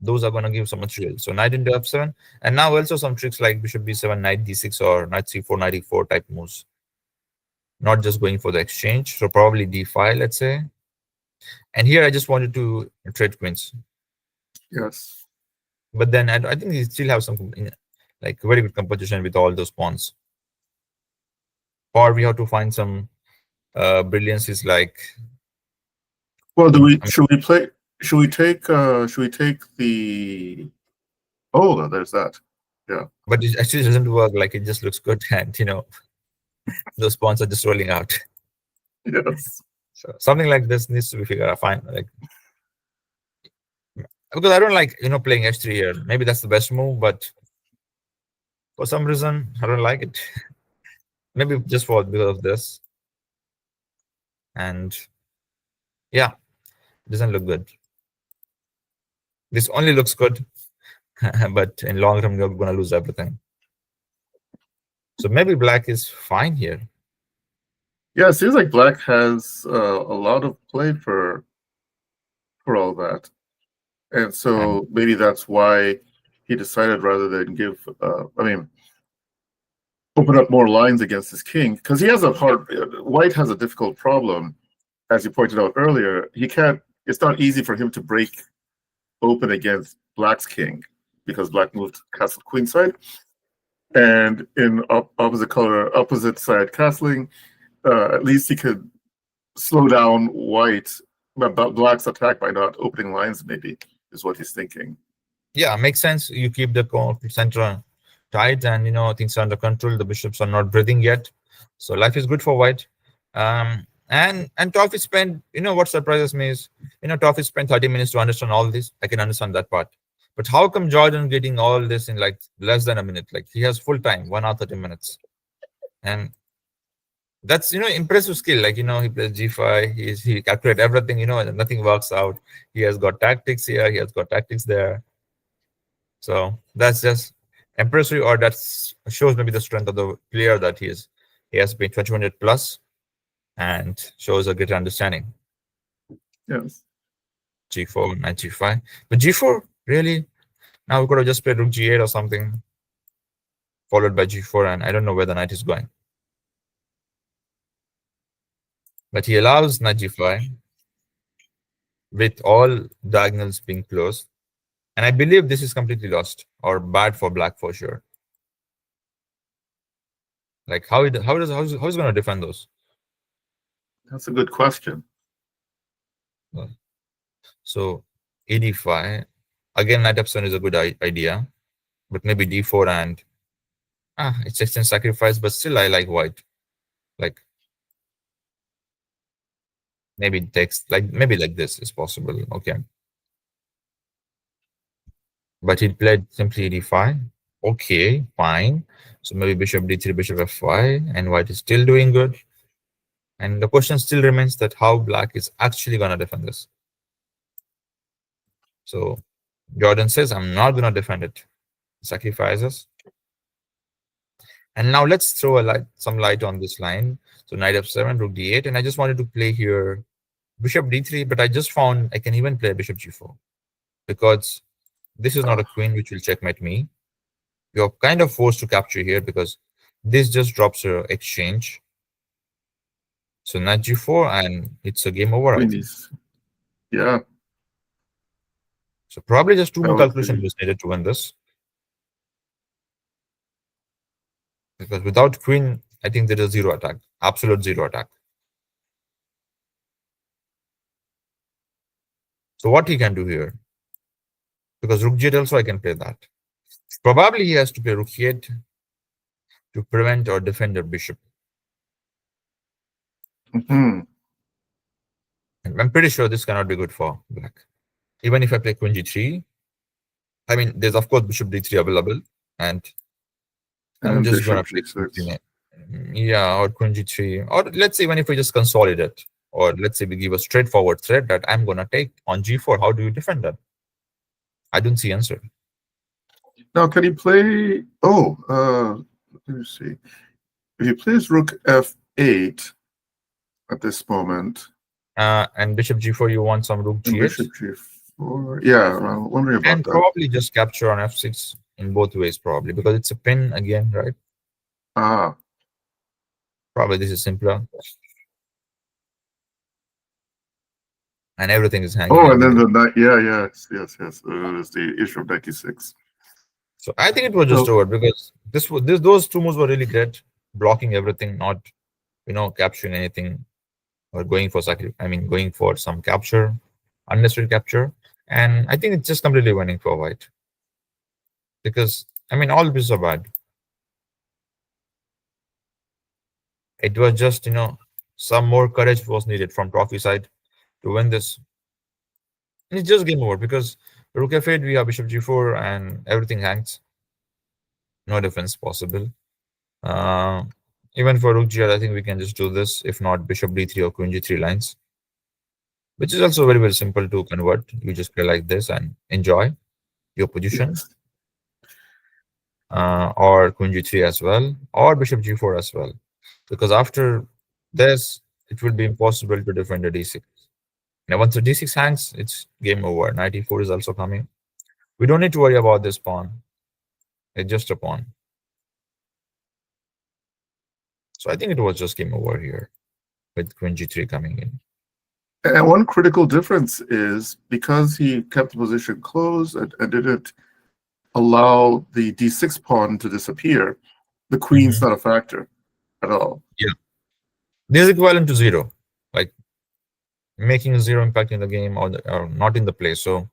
Speaker 2: those are going to give some material. So knight into f7, and now also some tricks like bishop b7, knight d6, or knight c4, knight e4 type moves. Not just going for the exchange. So probably d5, let's say. And here I just wanted to trade queens.
Speaker 1: Yes.
Speaker 2: But then I think he still have some like very good composition with all those pawns. Or we have to find some brilliances like.
Speaker 1: Well, should we take the? Oh, there's that. Yeah.
Speaker 2: But it actually doesn't work. Like, it just looks good, and those pawns are just rolling out.
Speaker 1: Yes.
Speaker 2: So something like this needs to be figured out. Fine. Like, because I don't like playing h3 here. Maybe that's the best move, but for some reason I don't like it. Maybe just for because of this, and yeah, it doesn't look good. This only looks good, but in long term you're gonna lose everything. So maybe black is fine here.
Speaker 1: Yeah, it seems like black has a lot of play for all that, and so maybe that's why he decided rather than give. Open up more lines against his king because he has a hard. White has a difficult problem, as you pointed out earlier. He can't. It's not easy for him to break open against black's king because black moved castle queenside, and in opposite side castling, at least he could slow down white, but black's attack by not opening lines. Maybe is what he's thinking.
Speaker 2: Yeah, makes sense. You keep the center tight, and things are under control. The bishops are not breathing yet, so life is good for white. And Toffee spent, what surprises me is, Toffee spent 30 minutes to understand all this. I can understand that part. But how come Jordan getting all this in like less than a minute? Like he has full time, 1 hour 30 minutes, and that's impressive skill. Like he plays g5. He calculated everything. And nothing works out. He has got tactics here. He has got tactics there. So that's just impressive, or that shows maybe the strength of the player that he is. He has been 2100 plus, and shows a great understanding.
Speaker 1: Yes.
Speaker 2: G4, knight g5, but g4 really. Now we could have just played rook g8 or something, followed by g4, and I don't know where the knight is going. But he allows knight g5 with all diagonals being closed, and I believe this is completely lost or bad for black for sure. Like how is going to defend those?
Speaker 1: That's a good question.
Speaker 2: So ad5 again, knight f7 is a good idea, but maybe d4 and it's exchange sacrifice, but still I like white. Like maybe text, like maybe like this is possible. Okay, but he played simply d5. Okay, fine. So maybe bishop d3, bishop f5, and white is still doing good. And the question still remains that how black is actually gonna defend this. So Jordan says, I'm not gonna defend it. Sacrifices. And now let's throw some light on this line. So knight f7, rook d8, and I just wanted to play here bishop d3, but I just found I can even play bishop g4 because this is not a queen which will checkmate me. You're kind of forced to capture here because this just drops your exchange. So knight g4, and it's a game over, I think.
Speaker 1: Yeah.
Speaker 2: So probably just 2 more calculations was needed to win this. Because without queen, I think there is zero attack, absolute zero attack. So what he can do here? Because rook g8 also I can play that. Probably he has to play rook e8 to prevent or defend the bishop.
Speaker 1: Mm-hmm.
Speaker 2: And I'm pretty sure this cannot be good for black. Even if I play queen g3, I mean, there's of course bishop d3 available, and I'm just gonna play g6. Yeah, or queen g3, or let's say even if we just consolidate, or let's say we give a straightforward threat that I'm gonna take on g4. How do you defend that? I don't see answer.
Speaker 1: Now, can he play? Let me see. If he plays rook f8 at this moment,
Speaker 2: and bishop g4, you want some rook g8.
Speaker 1: Bishop g4. Yeah, I'm wondering about
Speaker 2: and
Speaker 1: that.
Speaker 2: Probably just capture on f6 in both ways, probably because it's a pin again, right? Probably this is simpler. And everything is hanging.
Speaker 1: Oh, and then the knight. Yes. It's the issue of 96.
Speaker 2: So I think it was just over because those 2 moves were really great, blocking everything, not capturing anything or going for going for some capture, unnecessary capture. And I think it's just completely winning for white. Because all pieces are bad. It was just some more courage was needed from trophy side to win this. And it's just game over because Rook f8, we have bishop g4, and everything hangs. No defense possible. Uh, Even for rook g8, I think we can just do this. If not, bishop d3 or queen g3 lines, which is also very, very simple to convert. You just play like this and enjoy your position.
Speaker 1: Yes.
Speaker 2: Or queen g3 as well, or bishop g4 as well. Because after this, it will be impossible to defend a d6. Now, once the d6 hangs, it's game over. Knight e4 is also coming. We don't need to worry about this pawn. It's just a pawn. So I think it was just game over here with queen g3 coming in.
Speaker 1: And one critical difference is because he kept the position closed and didn't allow the d6 pawn to disappear, the queen's not a factor at all.
Speaker 2: Yeah. This is equivalent to 0, like making a 0 impact in the game or not in the play. So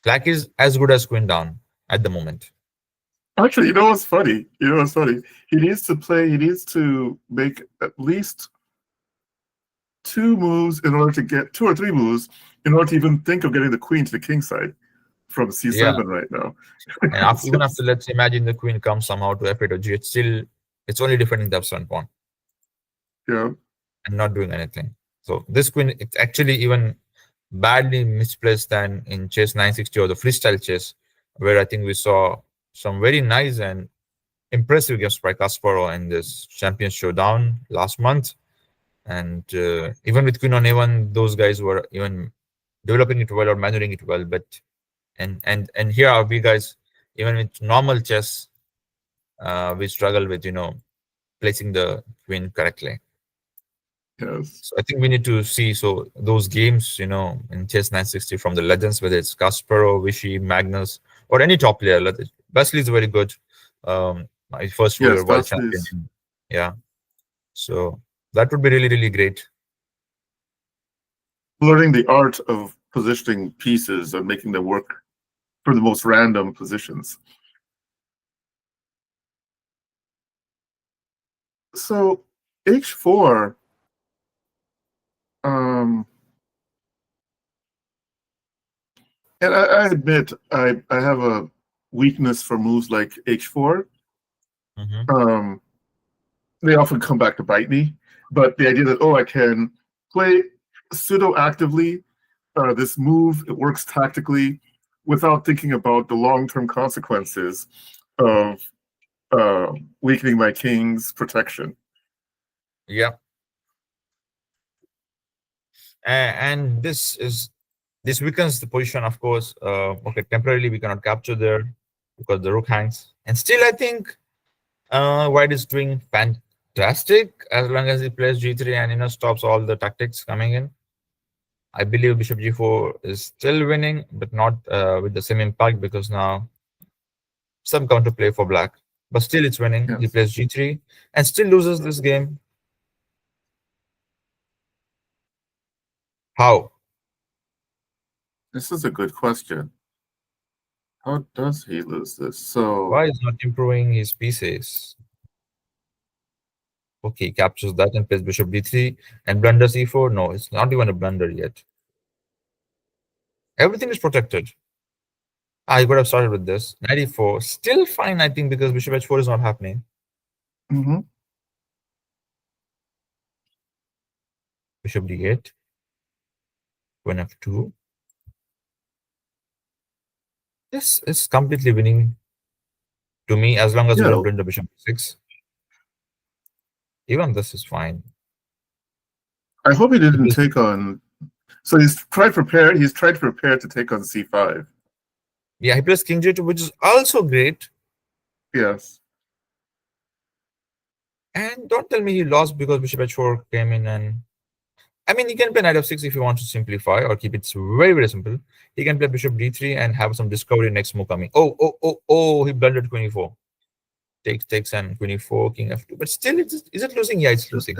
Speaker 2: black is as good as queen down at the moment.
Speaker 1: Actually, you know what's funny? He needs to make at least 2 moves in order to get 2 or 3 moves in order to even think of getting the queen to the king side from c7 right now.
Speaker 2: And even after, let's imagine the queen comes somehow to f8 or g8, it's only defending the f7 pawn.
Speaker 1: Yeah.
Speaker 2: And not doing anything. So this queen, it's actually even badly misplaced than in chess 960 or the freestyle chess, where I think we saw some very nice and impressive games by Kasparov in this Champions Showdown last month. And even with queen on a1, those guys were even developing it well or maneuvering it well. But and here are we guys, even with normal chess, we struggle with placing the queen correctly.
Speaker 1: Yes.
Speaker 2: So I think we need to see those games, in chess 960 from the legends, whether it's Kasparov, Vichy, Magnus, or any top player. Vasily is very good. My first world champion. Yeah. So that would be really, really great.
Speaker 1: Learning the art of positioning pieces and making them work for the most random positions. So h4. And I admit I have a weakness for moves like h4. They often come back to bite me. But the idea that, I can play pseudo-actively this move, it works tactically without thinking about the long-term consequences of weakening my king's protection.
Speaker 2: Yeah. And this weakens the position, of course. Okay, temporarily we cannot capture there because the rook hangs. And still, I think white is doing fantastic as long as he plays g3 and stops all the tactics coming in. I believe bishop g4 is still winning, but not with the same impact because now some counterplay for black. But still it's winning. Yes. He plays g3 and still loses this game. How?
Speaker 1: This is a good question. How does he lose this? So
Speaker 2: why is not improving his pieces? Okay, captures that and plays bishop d3 and blunders e4. No, it's not even a blunder yet. Everything is protected. I could have started with this. Knight e4. Still fine, I think, because bishop h4 is not happening. Bishop d8. Queen f2. This is completely winning to me as long as we don't bring the bishop d6. Even this is fine.
Speaker 1: I hope he didn't take on. So he's tried to prepare to take on c5.
Speaker 2: Yeah, he plays king g2, which is also great.
Speaker 1: Yes.
Speaker 2: And don't tell me he lost because bishop h4 came in. And I mean, he can play knight f6 if he wants to simplify or keep it very, very simple. He can play bishop d3 and have some discovery next move coming. Oh, he blundered queen e4. Takes and queen e4, king f2. But still, is it losing? Yeah, it's losing.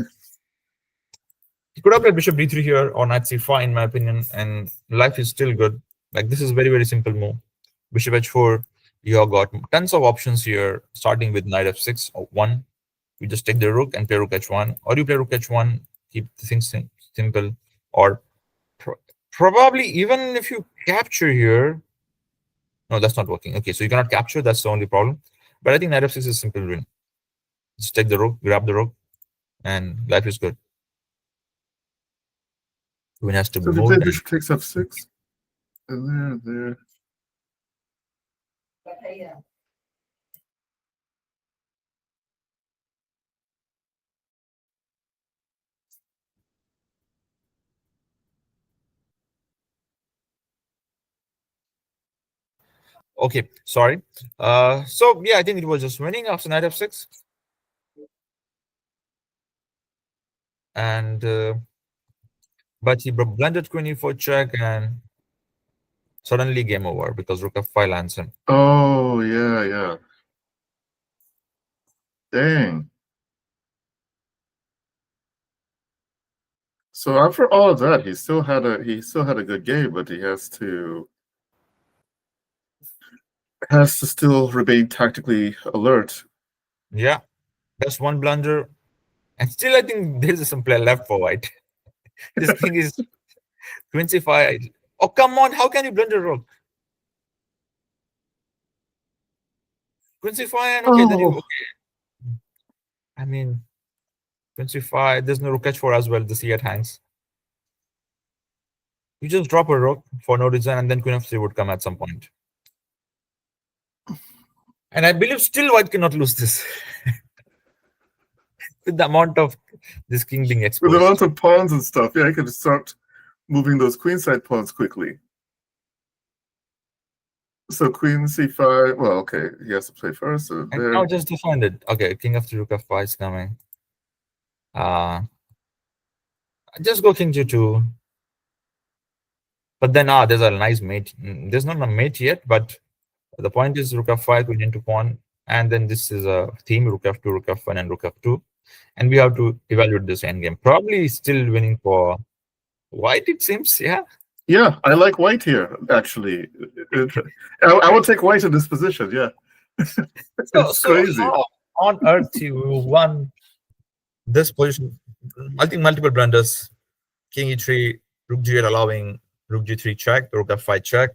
Speaker 2: He could have played bishop d3 here or knight c5, in my opinion, and life is still good. Like, this is very, very simple move. Bishop h4, you have got tons of options here, starting with knight f6 or 1. You just take the rook and play rook h1, or you play rook h1, keep the things simple, or probably even if you capture here, No, that's not working. Okay, so you cannot capture. That's the only problem. But I think knight f6 is simple win. Just take the rook, grab the rook, and life is good. Queen has to be
Speaker 1: So if you play
Speaker 2: moved. And
Speaker 1: bishop takes f6, and there.
Speaker 2: okay, sorry. So yeah, I think it was just winning after knight f6. And but he blundered queen e4 check, and suddenly game over because rook f5 lands him.
Speaker 1: Oh yeah, yeah. Dang. So after all of that, he still had a good game, but he has to still remain tactically alert.
Speaker 2: Yeah, that's one blunder. And still, I think there's some play left for white. This king is queen c5. Oh, come on. How can you blunder rook? Queen c5, and okay, then you,
Speaker 1: Oh,
Speaker 2: okay. I mean, queen c5, there's no rook h4 as well. The c8 hangs. You just drop a rook for no reason, and then queen f3 would come at some point. And I believe still white cannot lose this. With the amount of this king being
Speaker 1: with
Speaker 2: exposed.
Speaker 1: a lot of pawns and stuff, yeah, I could start moving those queenside pawns quickly. So queen c5. Well, okay, he has to play first. So
Speaker 2: And
Speaker 1: there.
Speaker 2: now just defended. Okay, king f3, rook f5 is coming. Just go king g2. But then there's a nice mate. There's not a mate yet, but the point is rook f5, queen into pawn, and then this is a theme: rook f2, rook f1, and rook f2. And we have to evaluate this endgame. Probably still winning for white, it seems. Yeah.
Speaker 1: Yeah, I like white here, actually. I would take white in this position, yeah. It's crazy.
Speaker 2: How on earth you won this position? I think multiple blunders. King e3, rook g8 allowing rook g3 check, rook f5 check.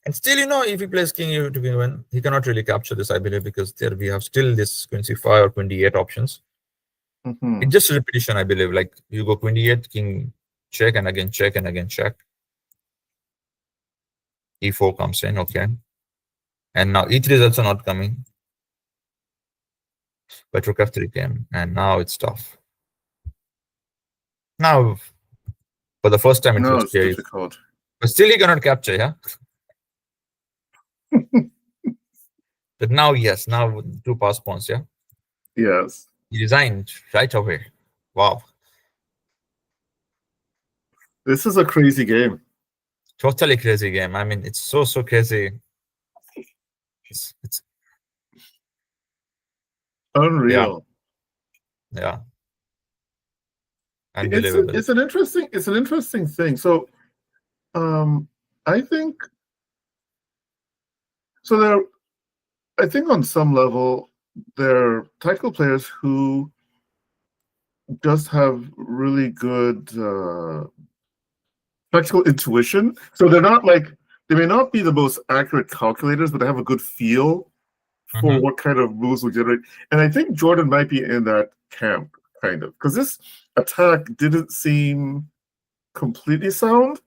Speaker 2: And still, if he plays king e2 king win, he cannot really capture this, I believe, because there we have still this queen c5 or queen d8 options. It's just a repetition, I believe. Like you go queen d8, king check, and again check, and again check. e4 comes in, okay. And now e3 is also not coming. But rook f3 came, and now it's tough. Now, for the first time, it looks scary.
Speaker 1: Difficult.
Speaker 2: But still, he cannot capture, yeah? But now, yes, now 2 pass pawns, yeah?
Speaker 1: Yes.
Speaker 2: He resigned right away. Wow.
Speaker 1: This is a crazy game.
Speaker 2: Totally crazy game. I mean, it's so crazy. It's
Speaker 1: unreal.
Speaker 2: Yeah. Unbelievable.
Speaker 1: It's an interesting thing. So I think on some level there are tactical players who just have really good tactical intuition. So they're not they may not be the most accurate calculators, but they have a good feel for what kind of moves will generate. And I think Jordan might be in that camp, kind of, because this attack didn't seem completely sound,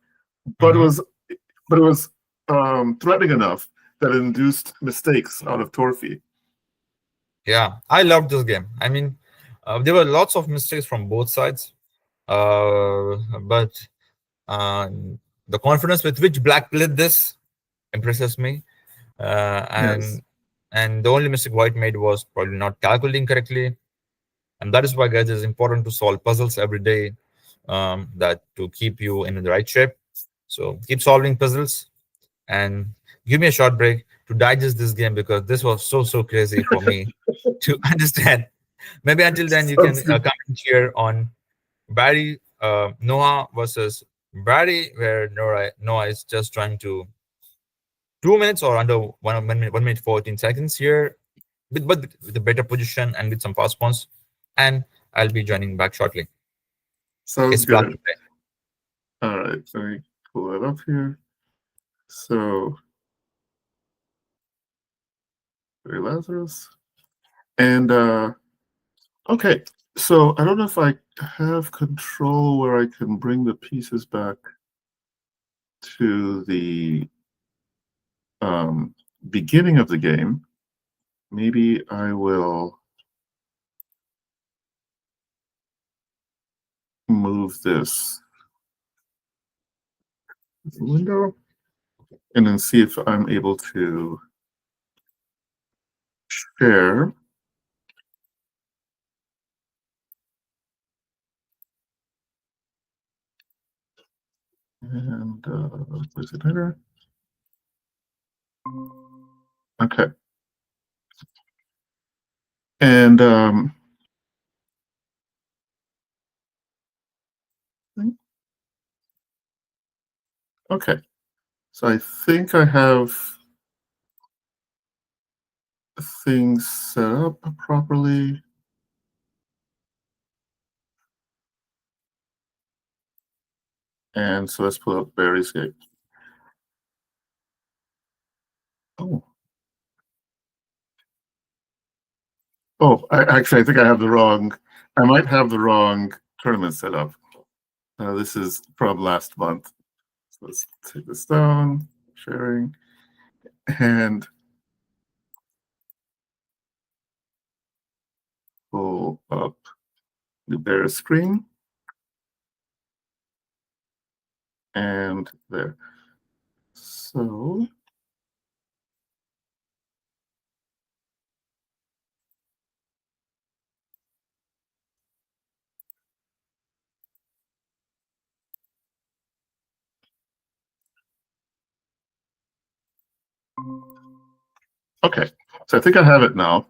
Speaker 1: but it was threatening enough that it induced mistakes out of Torfi.
Speaker 2: Yeah, I loved this game. I mean, there were lots of mistakes from both sides, but the confidence with which Black played this impresses me. And the only mistake White made was probably not calculating correctly. And that is why, guys, it's important to solve puzzles every day, that to keep you in the right shape. So keep solving puzzles and give me a short break to digest this game, because this was so crazy for me to understand. Maybe until then, you can comment here on Barry Noah versus Barry, where Noah is just trying to 2 minutes or under 1 minute 14 seconds here, but with a better position and with some fast pawns. And I'll be joining back shortly.
Speaker 1: Sounds good. All right, let me pull it up here. So, Barry Lazarus. And okay, so I don't know if I have control where I can bring the pieces back to the beginning of the game. Maybe I will move this window and then see if I'm able to share. And where's it here? Okay. And okay. So I think I have things set up properly. And so let's pull up Barry's gate. Oh. Oh, actually, I think I have the wrong, I might have the wrong tournament set up. This is from last month. So let's take this down, sharing, and pull up the Bear screen. And there. So okay, so I think I have it now.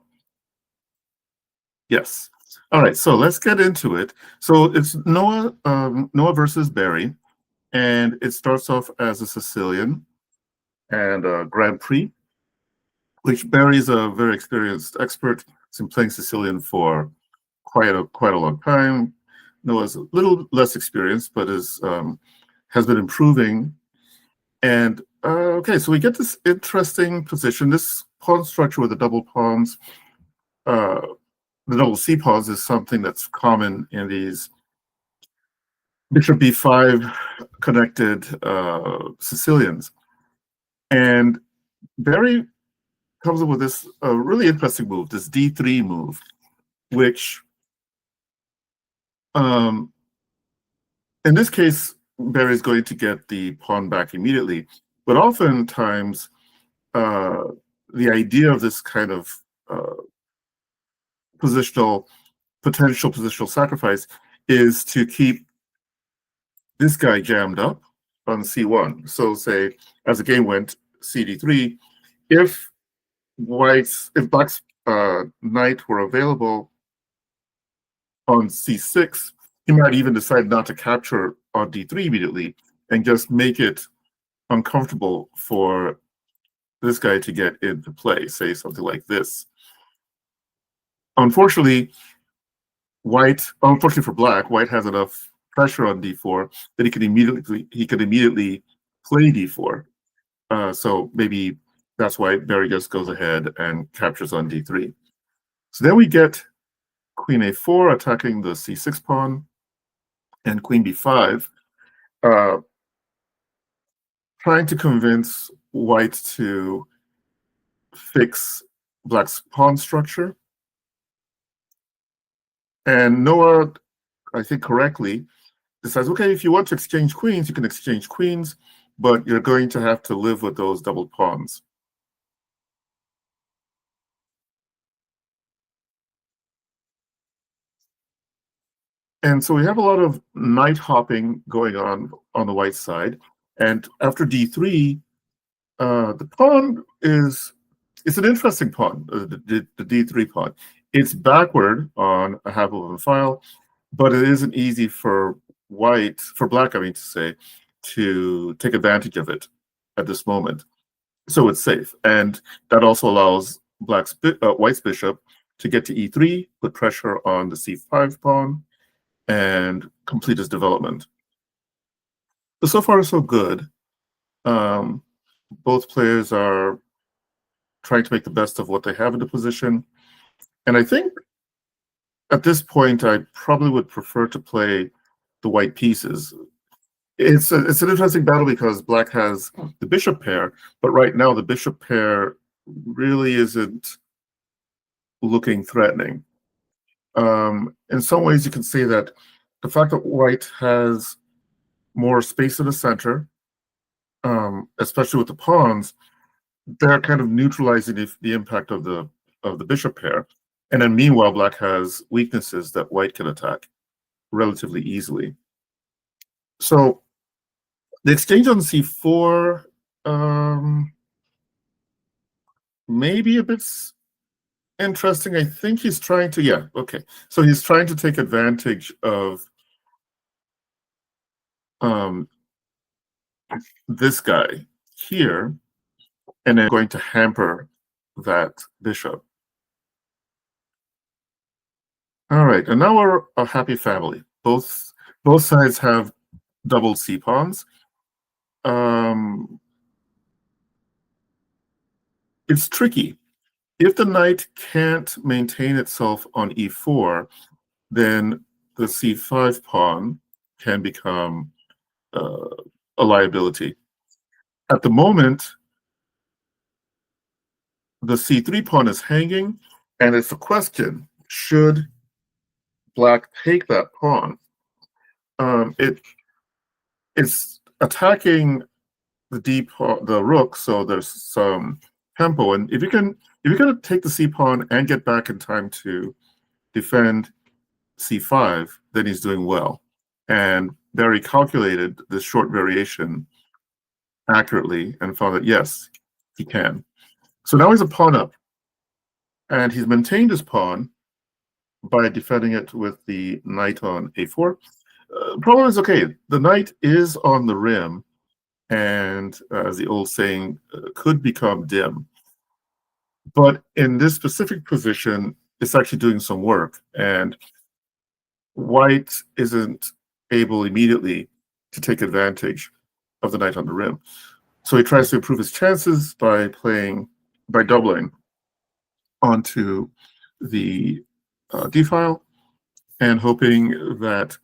Speaker 1: Yes. All right, so let's get into it. So it's Noah versus Barry, and it starts off as a Sicilian and a Grand Prix, which Barry's a very experienced expert. He's been playing Sicilian for quite a long time. Noah's a little less experienced, but has been improving. And okay, so we get this interesting position. This pawn structure with the double pawns, the double C pawns is something that's common in these bishop b5 connected Sicilians. And Barry comes up with this really interesting move, this d3 move, which in this case, Barry's going to get the pawn back immediately. But oftentimes, the idea of this kind of potential positional sacrifice is to keep this guy jammed up on c1. So say, as the game went, cd3, if black's knight were available on c6, he might even decide not to capture on d3 immediately and just make it uncomfortable for this guy to get into play, say something like this. Unfortunately for black, white has enough pressure on d4 that he can immediately play d4. So maybe that's why Barry just goes ahead and captures on d3. So then we get queen a4 attacking the c6 pawn, and queen b5, trying to convince white to fix black's pawn structure. And Noah, I think correctly, decides, okay, if you want to exchange queens, you can exchange queens, but you're going to have to live with those double pawns. And so we have a lot of knight hopping going on the white side. And after d3, the pawn it's an interesting pawn, the d3 pawn. It's backward on a half-open file, but it isn't easy for black, I mean to say, to take advantage of it at this moment. So it's safe. And that also allows white's bishop to get to e3, put pressure on the c5 pawn, and complete his development. But so far, so good. both players are trying to make the best of what they have in the position. And I think at this point, I probably would prefer to play the white pieces. It's an interesting battle because black has the bishop pair, but right now the bishop pair really isn't looking threatening. In some ways, you can say that the fact that white has more space in the center, especially with the pawns, they're kind of neutralizing the impact of the bishop pair. And then meanwhile, black has weaknesses that white can attack relatively easily. So the exchange on c4 maybe a bit interesting. I think he's trying to, yeah, okay. So he's trying to take advantage of this guy here, and then going to hamper that bishop. All right, and now we're a happy family. Both sides have double c pawns. It's tricky. If the knight can't maintain itself on e4, then the c5 pawn can become a liability. At the moment, the c3 pawn is hanging, and it's a question, should black take that pawn? It's attacking the rook, so there's some tempo, and if you're going to take the c pawn and get back in time to defend c5, then he's doing well. And Barry calculated this short variation accurately and found that yes, he can. So now he's a pawn up, and he's maintained his pawn by defending it with the knight on a4. Problem is, okay, the knight is on the rim, and as the old saying, could become dim. But in this specific position, it's actually doing some work, and white isn't able immediately to take advantage of the knight on the rim. So he tries to improve his chances by doubling onto the d file and hoping that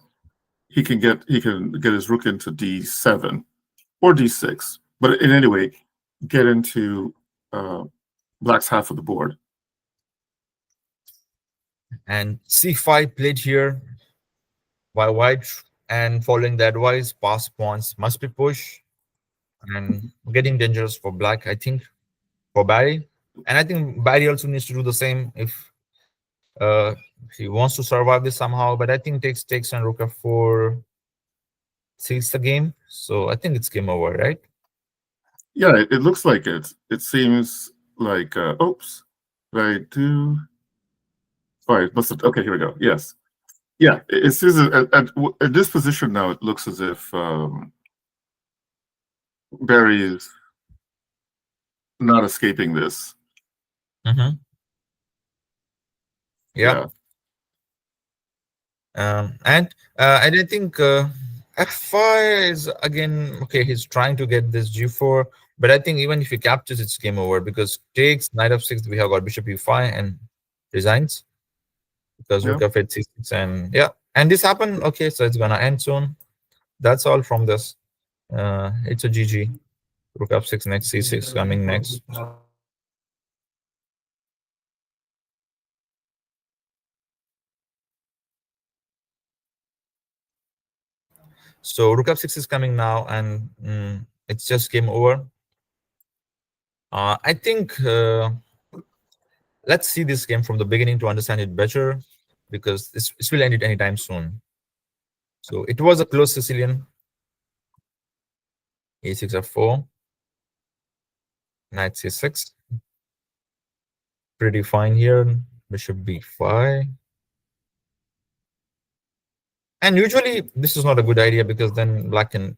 Speaker 1: he can get his rook into d7 or d6, but in any way get into black's half of the board.
Speaker 2: And c5 played here by white, and following the advice, pass pawns must be pushed, and getting dangerous for black, I think, for Barry. And I think Barry also needs to do the same if he wants to survive this somehow. But I think takes and rook f4 seals the game. So I think it's game over, right?
Speaker 1: Yeah, it looks like it. It seems like oops, I do. Oh, I must have. Okay, here we go. Yes, yeah. It seems at this position now. It looks as if Barry is not escaping this.
Speaker 2: Mm-hmm. Yeah. And I think f5 is again okay. He's trying to get this g4, but I think even if he captures, it's game over because takes knight f6. We have got bishop e5 and resigns because rook f8 c6, and yeah, and this happened. Okay, so it's gonna end soon. That's all from this. It's a GG. Rook f6 next, c6 coming next. So rook f6 is coming now, and it's just game over. I think let's see this game from the beginning to understand it better, because this will end it anytime soon. So it was a close Sicilian. a6 f4, knight c6. Pretty fine here. Bishop b5. And usually this is not a good idea because then white can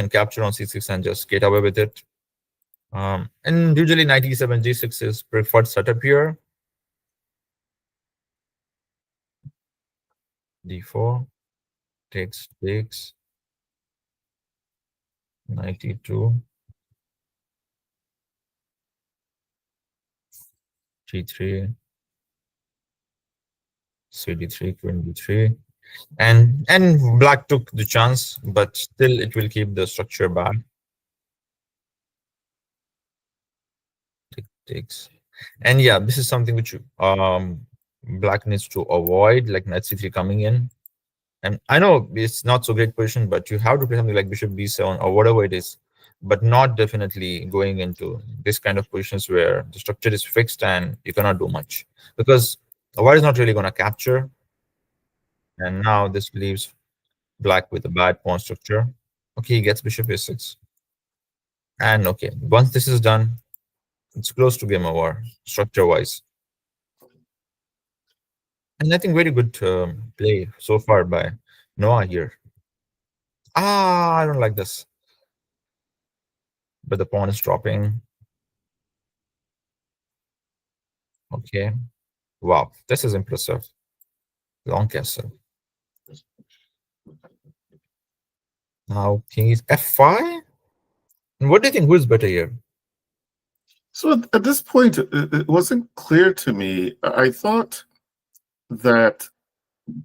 Speaker 2: capture on c6 and just get away with it. And usually knight e7 g6 is preferred setup here. d4 takes, knight e2. G3, CD3, Queen D3. And black took the chance, but still it will keep the structure bad. It takes. And yeah, this is something which black needs to avoid, like knight c3 coming in. And I know it's not so great position, but you have to play something like bishop b7 or whatever it is, but not definitely going into this kind of positions where the structure is fixed and you cannot do much, because white is not really going to capture. And now this leaves black with a bad pawn structure. Okay, he gets bishop a6. And okay, once this is done, it's close to game over structure-wise. And I think very good play so far by Noah here. I don't like this. But the pawn is dropping. Okay. Wow, this is impressive. Long castle. Now king is f5. And what do you think? Who is better here?
Speaker 1: So at this point, it wasn't clear to me. I thought that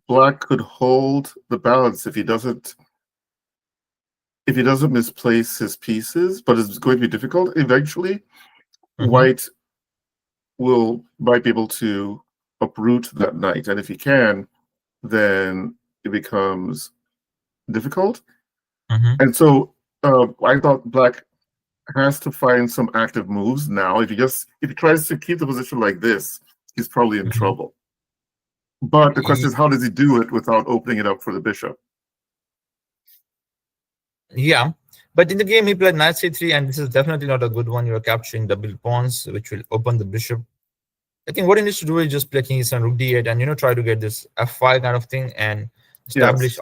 Speaker 1: black could hold the balance if he doesn't misplace his pieces, but it's going to be difficult. Eventually, white might be able to uproot that knight, and if he can, then it becomes difficult. And so I thought black has to find some active moves now. If he tries to keep the position like this, he's probably in trouble. But the question is, how does he do it without opening it up for the bishop?
Speaker 2: Yeah, but in the game he played knight c3, and this is definitely not a good one. You're capturing double pawns, which will open the bishop. I think what he needs to do is just play king e7, rook d8, and try to get this f5 kind of thing and establish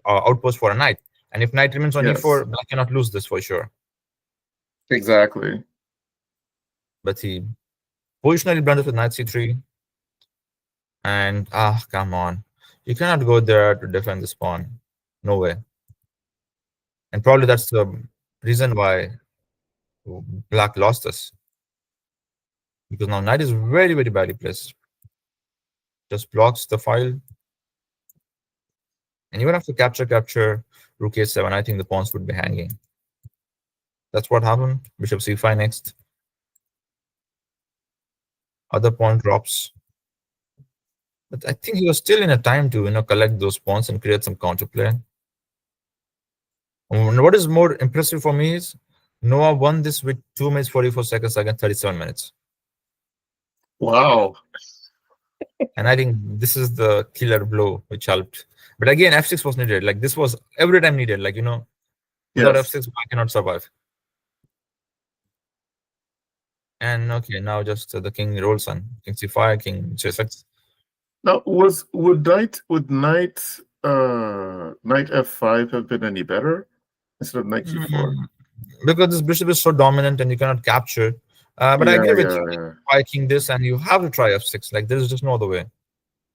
Speaker 2: outpost for a knight. And if knight remains on e4, black cannot lose this for sure.
Speaker 1: Exactly.
Speaker 2: But he positionally blunders with knight c3. And come on, you cannot go there to defend this pawn. No way. And probably that's the reason why black lost this, because now knight is very, very badly placed. Just blocks the file. And even after capture rook a7, I think the pawns would be hanging. That's what happened. Bishop c5 next. Other pawn drops. But I think he was still in a time to collect those pawns and create some counterplay. And what is more impressive for me is Noah won this with 2 minutes 44 seconds against 37 minutes.
Speaker 1: Wow.
Speaker 2: And I think this is the killer blow which helped. But again, f6 was needed. Like this was every time needed. Like without f6, I cannot survive. And okay, now just the king rolls on king c5, king c6.
Speaker 1: Now, would knight f5 have been any better instead of knight g4?
Speaker 2: Because this bishop is so dominant and you cannot capture. But I agree with you. Try king this, and you have to try f6. Like there's just no other way.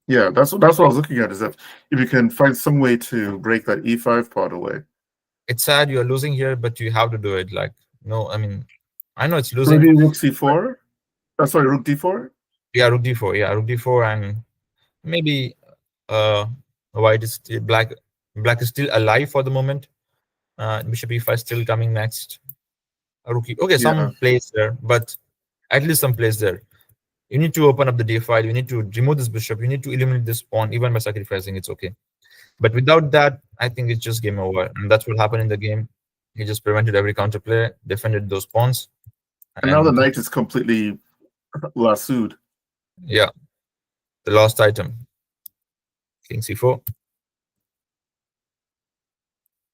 Speaker 1: Yeah, that's what I was looking at. Is if you can find some way to break that e5 pawn away.
Speaker 2: It's sad you're losing here, but you have to do it. Like no, I mean, I know it's losing.
Speaker 1: Maybe rook c4. Sorry, rook d4.
Speaker 2: Yeah, rook d4. Yeah, rook d4, and maybe white is still black is still alive for the moment. Bishop e5 still coming next. Okay, some plays there, but at least some plays there. You need to open up the d5. You need to remove this bishop. You need to eliminate this pawn, even by sacrificing. It's okay. But without that, I think it's just game over. And that's what happened in the game. He just prevented every counterplay, defended those pawns.
Speaker 1: And now the knight is completely lassoed.
Speaker 2: Yeah. The last item. King c4.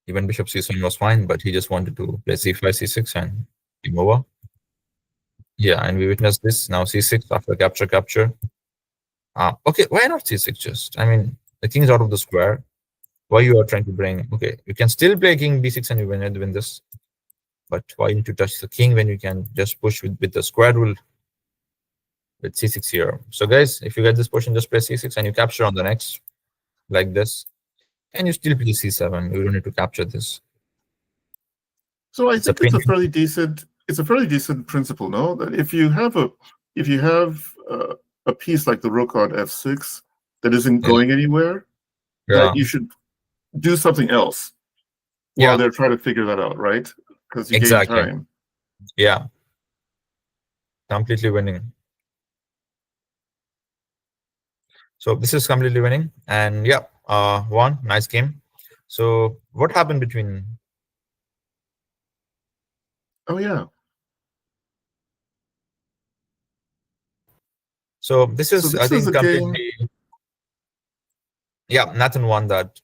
Speaker 2: Even bishop c7 was fine, but he just wanted to play c5, c6, and game over. Yeah, and we witnessed this. Now c6 after capture. Okay, why not c6 just? I mean, the king is out of the square. Why you are trying to bring... Okay, you can still play king b6 and you win this. But why you need to touch the king when you can just push with the square rule with c6 here? So guys, if you get this position, just play c6 and you capture on the next, like this. And you still play c7. You don't need to capture this.
Speaker 1: So I think it's a fairly decent principle, no? That if you have if you have a piece like the rook on f6 that isn't going anywhere, that
Speaker 2: Yeah.
Speaker 1: you should do something else while
Speaker 2: Yeah.
Speaker 1: they're trying to figure that out, right? Because you gain
Speaker 2: Exactly.
Speaker 1: time.
Speaker 2: Yeah. Completely winning. So this is completely winning, and yeah, won. Nice game. So what happened between?
Speaker 1: Oh yeah.
Speaker 2: So this
Speaker 1: So
Speaker 2: is, I
Speaker 1: this is
Speaker 2: think,
Speaker 1: a game.
Speaker 2: completely. Yeah, Nathan won that.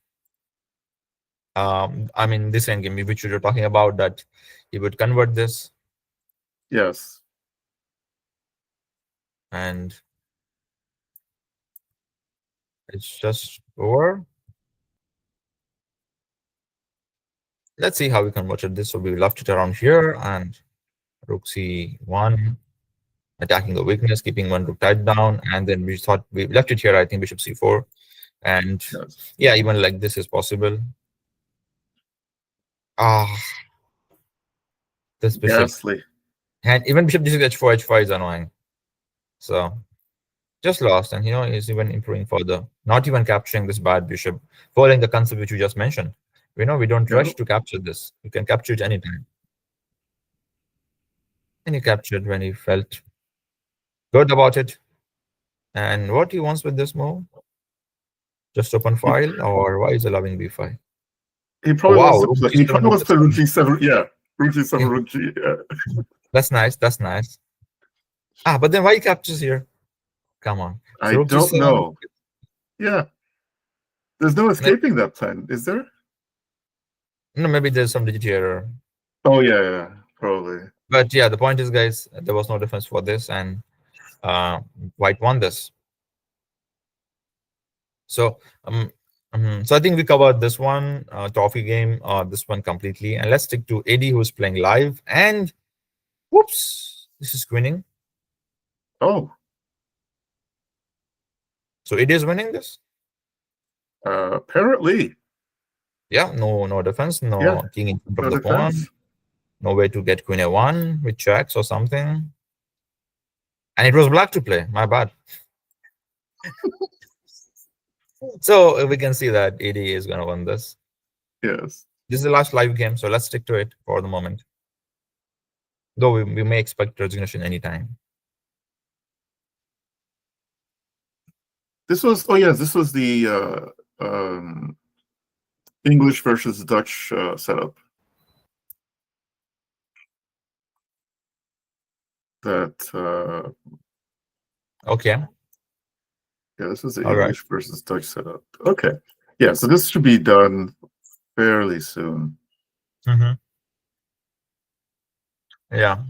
Speaker 2: I mean, this end game which we were talking about, that he would convert this,
Speaker 1: Yes.
Speaker 2: and it's just over. Let's see how we converted this. So we left it around here, and rook c1, attacking the weakness, keeping one rook tied down, and then we thought we left it here. I think bishop c4, and
Speaker 1: Yes.
Speaker 2: yeah, even like this is possible. Ah, this bishop,
Speaker 1: Ghastly.
Speaker 2: and even bishop d6 h4 is annoying. So just lost, and he's even improving further, not even capturing this bad bishop, following the concept which you just mentioned. We don't
Speaker 1: Yeah.
Speaker 2: rush to capture this. You can capture it anytime. And he captured when he felt good about it. And what he wants with this move? Just open
Speaker 1: He,
Speaker 2: file, or why is allowing b5?
Speaker 1: he
Speaker 2: Oh,
Speaker 1: probably
Speaker 2: wow,
Speaker 1: wants to
Speaker 2: rook
Speaker 1: play. He
Speaker 2: g7,
Speaker 1: probably
Speaker 2: rook
Speaker 1: wants to play rook
Speaker 2: g7.
Speaker 1: g7. Yeah. Rook g7.
Speaker 2: Yeah,
Speaker 1: Rook g. Yeah.
Speaker 2: that's nice. That's nice. But then why he captures here? Come on. So
Speaker 1: I
Speaker 2: rook
Speaker 1: don't
Speaker 2: g7.
Speaker 1: know. Yeah. There's no
Speaker 2: Maybe,
Speaker 1: escaping that plan, is there?
Speaker 2: no, maybe there's some digit error.
Speaker 1: Oh yeah, probably.
Speaker 2: But yeah, the point is, guys, there was no difference for this, and white won this. So so I think we covered this one, trophy game, this one completely, and let's stick to AD, who's playing live. And whoops, this is winning.
Speaker 1: Oh.
Speaker 2: So AD is winning this.
Speaker 1: Apparently.
Speaker 2: Yeah, no defense, no
Speaker 1: Yeah.
Speaker 2: king in front of
Speaker 1: No
Speaker 2: the pawn,
Speaker 1: defense.
Speaker 2: no way to get queen a1 with checks or something. And it was black to play. My bad. So we can see that AD is gonna win this.
Speaker 1: Yes.
Speaker 2: This is the last live game, so let's stick to it for the moment. Though we may expect resignation anytime.
Speaker 1: This was. Oh yes, this was the English versus Dutch setup. That.
Speaker 2: Okay.
Speaker 1: Yeah, this is the
Speaker 2: All right.
Speaker 1: English versus Dutch setup. Okay. Yeah, so this should be done fairly soon.
Speaker 2: Yeah.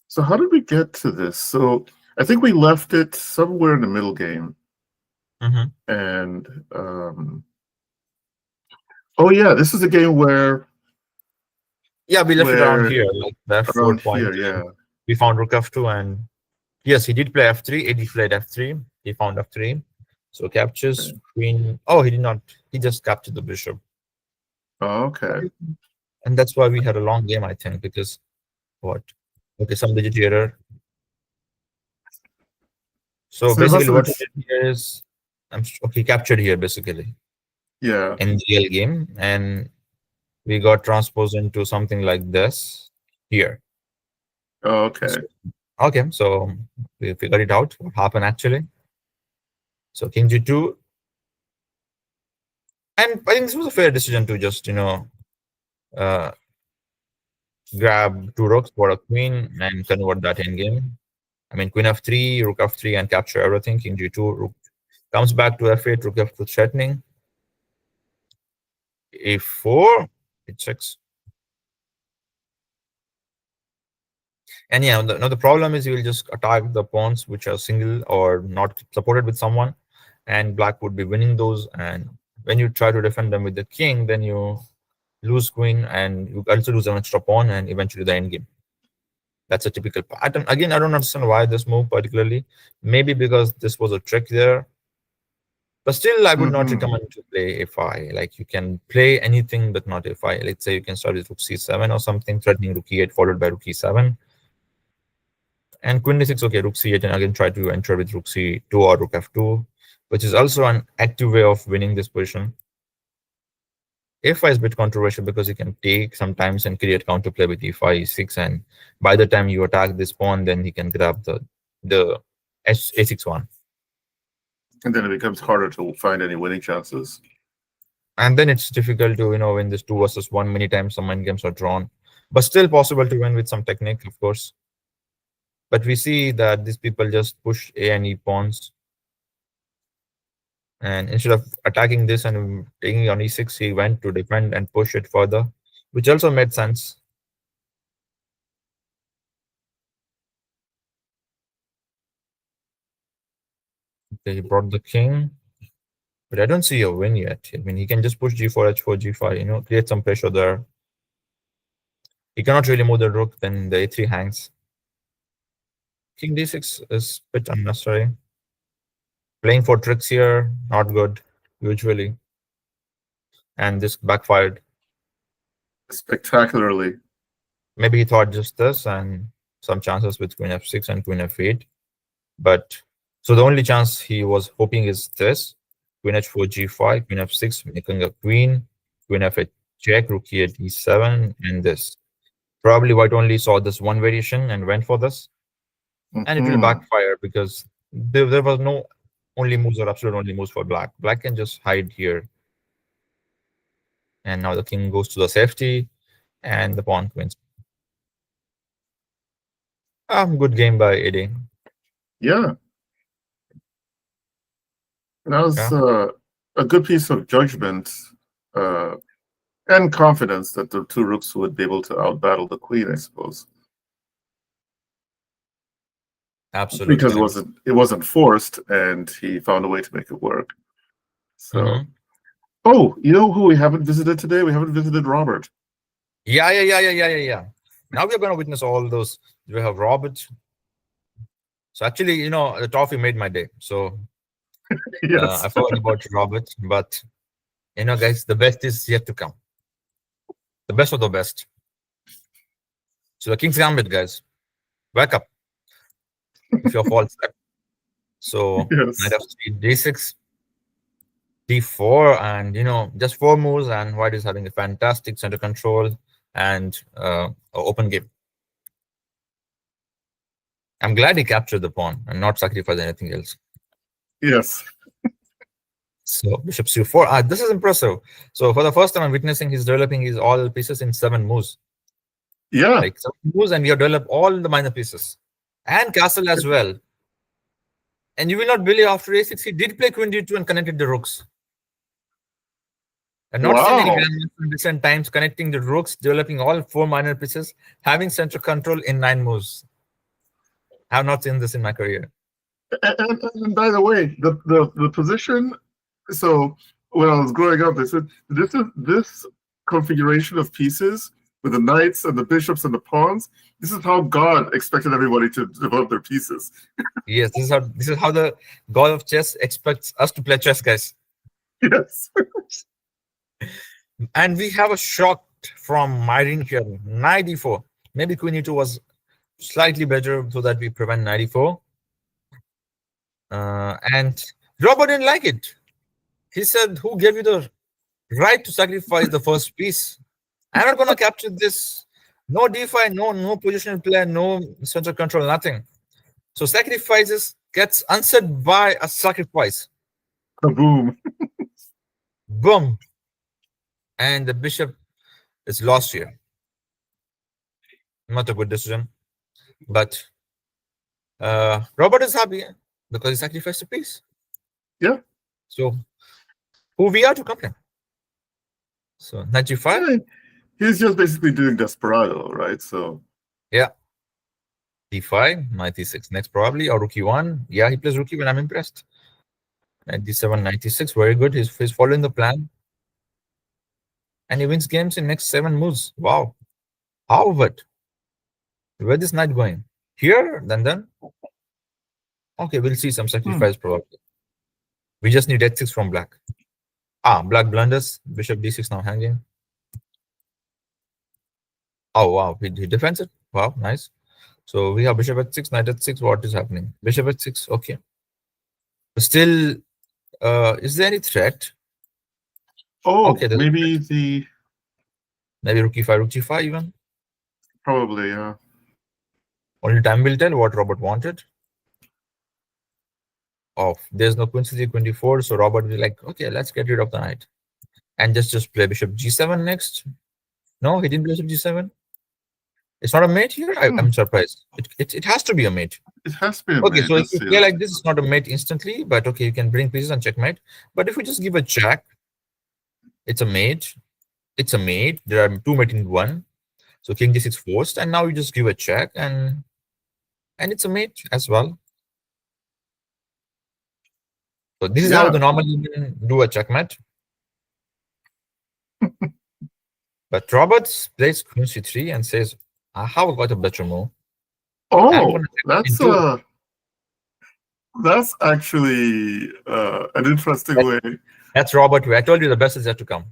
Speaker 1: So how did we get to this? So I think we left it somewhere in the middle game. And oh yeah, this is a game where
Speaker 2: we left it around here, like that 4 point.
Speaker 1: Here, yeah.
Speaker 2: We found rook f2, and yes, he did play f3. AD played f3. He found f3. So captures queen. Oh, he did not. He just captured the bishop.
Speaker 1: Oh, okay.
Speaker 2: And that's why we had a long game, I think, because what? Okay, some digit error. So basically, what he did here is, okay, captured here basically.
Speaker 1: Yeah.
Speaker 2: In the real game, and we got transposed into something like this here.
Speaker 1: Oh, okay.
Speaker 2: Okay, so we figured it out. What happened actually? So king g2, and I think this was a fair decision to just grab 2 rooks for a queen and convert that in game. I mean, queen f3, rook f3, and capture everything. King g2, rook comes back to f8, rook f2 threatening. a4, it checks. And yeah, now the problem is you will just attack the pawns which are single or not supported with someone, and black would be winning those. And when you try to defend them with the king, then you lose queen, and you also lose an extra pawn, and eventually the end game. That's a typical pattern. Again, I don't understand why this move particularly. Maybe because this was a trick there. But still, I would not
Speaker 1: Hmm.
Speaker 2: recommend to play fi. Like you can play anything, but not fi. Let's say you can start with rook c7 or something, threatening rook e8 followed by rook e7. And queen d6, okay, rook c8, and again try to enter with rook c2 or rook f2, which is also an active way of winning this position. F5 is a bit controversial because you can take sometimes and create counterplay with e5, e6, and by the time you attack this pawn, then he can grab the a6 one.
Speaker 1: And then it becomes harder to find any winning chances.
Speaker 2: And then it's difficult to win this 2 versus 1. Many times some mind games are drawn, but still possible to win with some technique, of course. But we see that these people just push a and e pawns, and instead of attacking this and taking on e6, he went to defend and push it further, which also made sense. Okay, he brought the king, but I don't see a win yet. I mean, he can just push g4, h4, g5, create some pressure there. He cannot really move the rook, then the a3 hangs. King d6 is a bit unnecessary. Playing for tricks here, not good, usually. And this backfired.
Speaker 1: Spectacularly.
Speaker 2: Maybe he thought just this and some chances with queen f6 and queen f8. But so the only chance he was hoping is this: queen h4, g5, queen f6, making a queen f8 check, rook e8, e7, and this. Probably white only saw this one variation and went for this. And it will backfire because there was no only moves or absolute only moves for black. Black can just hide here. And now the king goes to the safety and the pawn wins. Good game by Eddie.
Speaker 1: Yeah. That was a good piece of judgment and confidence that the two rooks would be able to outbattle the queen, I suppose.
Speaker 2: Absolutely.
Speaker 1: Because it wasn't forced, and he found a way to make it work. So, oh, you know who we haven't visited today? We haven't visited Robert.
Speaker 2: Yeah. Now we're going to witness all those. We have Robert. So actually, the trophy made my day. So
Speaker 1: Yes.
Speaker 2: I forgot about Robert, but guys, the best is yet to come. The best of the best. So the King's Gambit, guys, wake up if you're false. So
Speaker 1: Yes.
Speaker 2: knight f3, d6, d4, and just 4 moves, and white is having a fantastic center control and open game. I'm glad he captured the pawn and not sacrificed anything else.
Speaker 1: Yes.
Speaker 2: So bishop c4. This is impressive. So for the first time I'm witnessing he's developing his all pieces in 7 moves.
Speaker 1: Yeah.
Speaker 2: Like 7 moves, and we have developed all the minor pieces. And castle as well. And you will not believe after a6 he did play queen d2 and connected the rooks. And not seen any grandmaster in recent times connecting the rooks, developing all 4 minor pieces, having central control in 9 moves. I have not seen this in my career.
Speaker 1: And by the way, the position. So when I was growing up, they said this configuration of pieces with the knights and the bishops and the pawns. This is how God expected everybody to develop their pieces.
Speaker 2: Yes, this is how the god of chess expects us to play chess, guys.
Speaker 1: Yes.
Speaker 2: And we have a shot from Myrene here, knight d4. Maybe queen e2 was slightly better so that we prevent knight e4. And Robert didn't like it. He said, who gave you the right to sacrifice the first piece? I'm not going to capture this. No d5, no positional play, no central control, nothing. So sacrifices gets answered by a sacrifice.
Speaker 1: Kaboom.
Speaker 2: Boom. And the bishop is lost here. Not a good decision. But Robert is happy because he sacrificed a piece.
Speaker 1: Yeah.
Speaker 2: So who we are to complain? So knight g5.
Speaker 1: Yeah, he's just basically doing desperado, right? So
Speaker 2: yeah. d5, knight e6 next probably, or rook e1. Yeah, he plays rook e1. I'm impressed. Knight d7, knight e6. Very good. He's following the plan. And he wins games in next 7 moves. Wow. How but? Where this knight going? Here? Then? Okay, we'll see some sacrifice probably. We just need h6 from black. Black blunders. Bishop d6 now hanging. Oh, wow. He defends it. Wow, nice. So we have bishop h6, knight h6. What is happening? Bishop h6. Okay. Still, is there any threat?
Speaker 1: Oh,
Speaker 2: okay,
Speaker 1: maybe
Speaker 2: rook e5, rook g5 even.
Speaker 1: Probably, yeah.
Speaker 2: Only time will tell what Robert wanted. Oh, there's no queen c3, queen d4, so Robert will be like, okay, let's get rid of the knight. And just play bishop g7 next. No, he didn't play bishop g7. It's not a mate here? I'm surprised. It has to be a mate.
Speaker 1: It has to be a
Speaker 2: okay,
Speaker 1: mate.
Speaker 2: so if you play like this, it's not a mate instantly, but okay, you can bring pieces and checkmate. But if we just give a check, it's a mate. It's a mate. There are two mate in one. So king d6 forced, and now you just give a check, and it's a mate as well. So this is how the normal human do a checkmate. But Roberts plays queen c3 and says, I have got a better move.
Speaker 1: Oh, that's actually an interesting way.
Speaker 2: That's Robert way. I told you the best is yet to come.